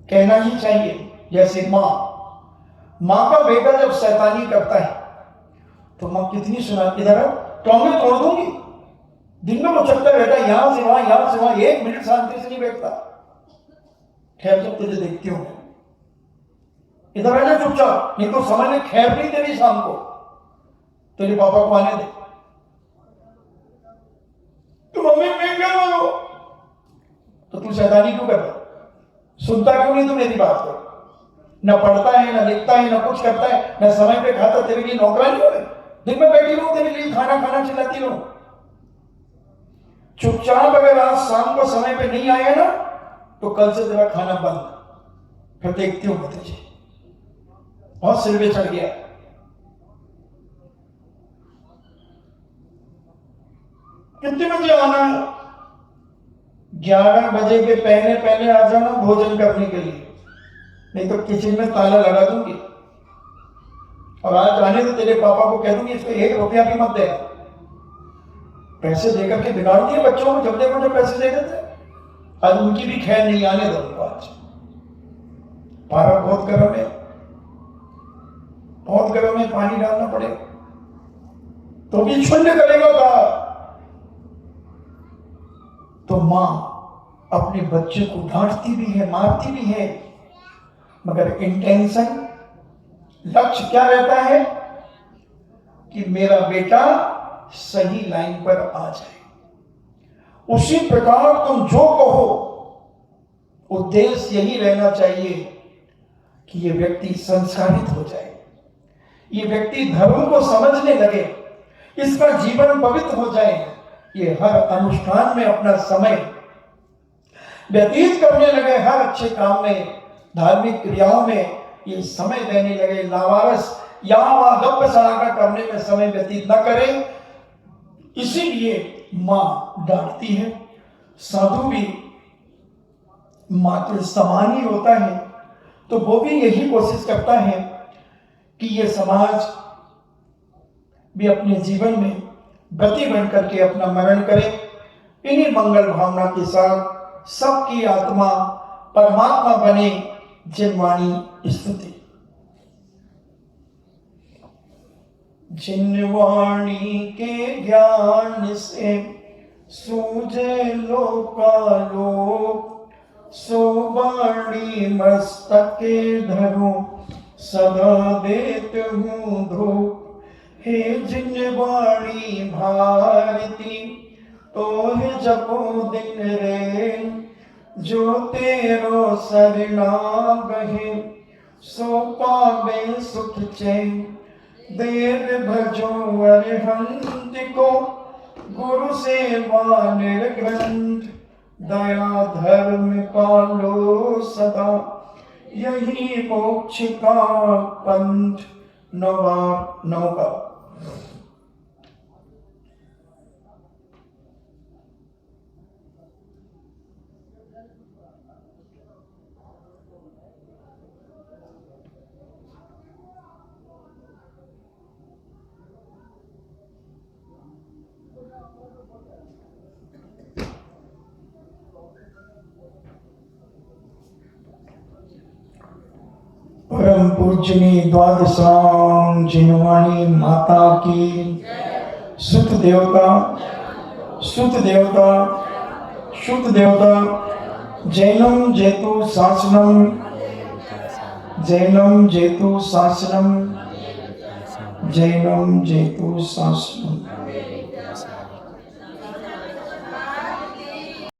कहना ही चाहिए। जैसे माँ का बेटा जब शैतानी करता है तो माँ कितनी सुनाती, इधर टोंगे तोड़ दूंगी, दिन में वो चलता रहता है, यहां से वहां, यहां से वहां, एक मिनट शांति से नहीं बैठता। खैर जब तुझे देखती हूं, इधर आ जा चुपचाप, नहीं तो समझ में खैर नहीं देनी शाम को, तेरे पापा को आने दे। तो मम्मी मैं क्या बोलूं, तो तू शैतानी क्यों कर रहा, सुनता क्यों नहीं तू मेरी बात को, न पढ़ता है, न लिखता है, न कुछ करता है, न समय पे खाता, तेरे लिए नौकरानी हो रही, दिन में बैठी रहूं तेरे लिए खाना चिल्लाती रहूं। चुपचाप अगर आज शाम को समय पे नहीं आया ना, तो कल से तेरा खाना बंद, फिर देखती हूं मैं तुझे। बहुत सिर पे चढ़ गया। कितने बजे आना है? 11 बजे के पहले आ जाना भोजन करने के लिए, नहीं तो किचन में ताला लगा दूंगी। और आज आने तो तेरे पापा को कह दूंगी इसको 1 रुपया भी मत दे। पैसे देकर के बिगाड़ दिए बच्चों को, जब देखो जब पैसे दे देते। आज उनकी भी खैर नहीं, आने दो उनको। आज पारा बहुत गर्म है, बहुत गर्म है, पानी डालना पड़े तो भी शून्य करेगा का। तो मां अपने बच्चे को डांटती भी है, मारती भी है, मगर इंटेंशन, लक्ष्य क्या रहता है कि मेरा बेटा सही लाइन पर आ जाए। उसी प्रकार तुम जो कहो, उद्देश्य यही रहना चाहिए कि ये व्यक्ति संस्कारित हो जाए, ये व्यक्ति धर्म को समझने लगे, इसका जीवन पवित्र हो जाए, ये हर अनुष्ठान में अपना समय व्यतीत करने लगे, हर अच्छे काम में, धार्मिक क्रियाओं में ये समय देने लगे, लावारस यहां वहां गप सड़ाका करने में समय व्यतीत न करें। इसीलिए मां डांटती है। साधु भी मात्र समान ही होता है, तो वो भी यही कोशिश करता है कि ये समाज भी अपने जीवन में व्रती बन करके अपना मरण करे। इन्हीं मंगल भावना के साथ सबकी आत्मा परमात्मा बने। जिनवाणी स्तुति। जिनवाणी के ज्ञान से सूझे लोकालोक, सो वाणी मस्तके धरो सदा देत हूँ धूप। हे जिनवाणी भारती तोहे जपो दिन रे, जो तेरो शरणागहि सो पावे सुख चैन। देव भजो अरिहंत को गुरु सेवा निर्ग्रंथ, दया धर्म पालो सदा यही मोक्ष का पंथ। नौका परम पूजनी द्वादशां जिनवाणी माता की। सुत देवता सुत देवता सुत देवता। जैनम जेतु शासनम, जैनम जेतु शासनम, जैनम जेतु शासनम।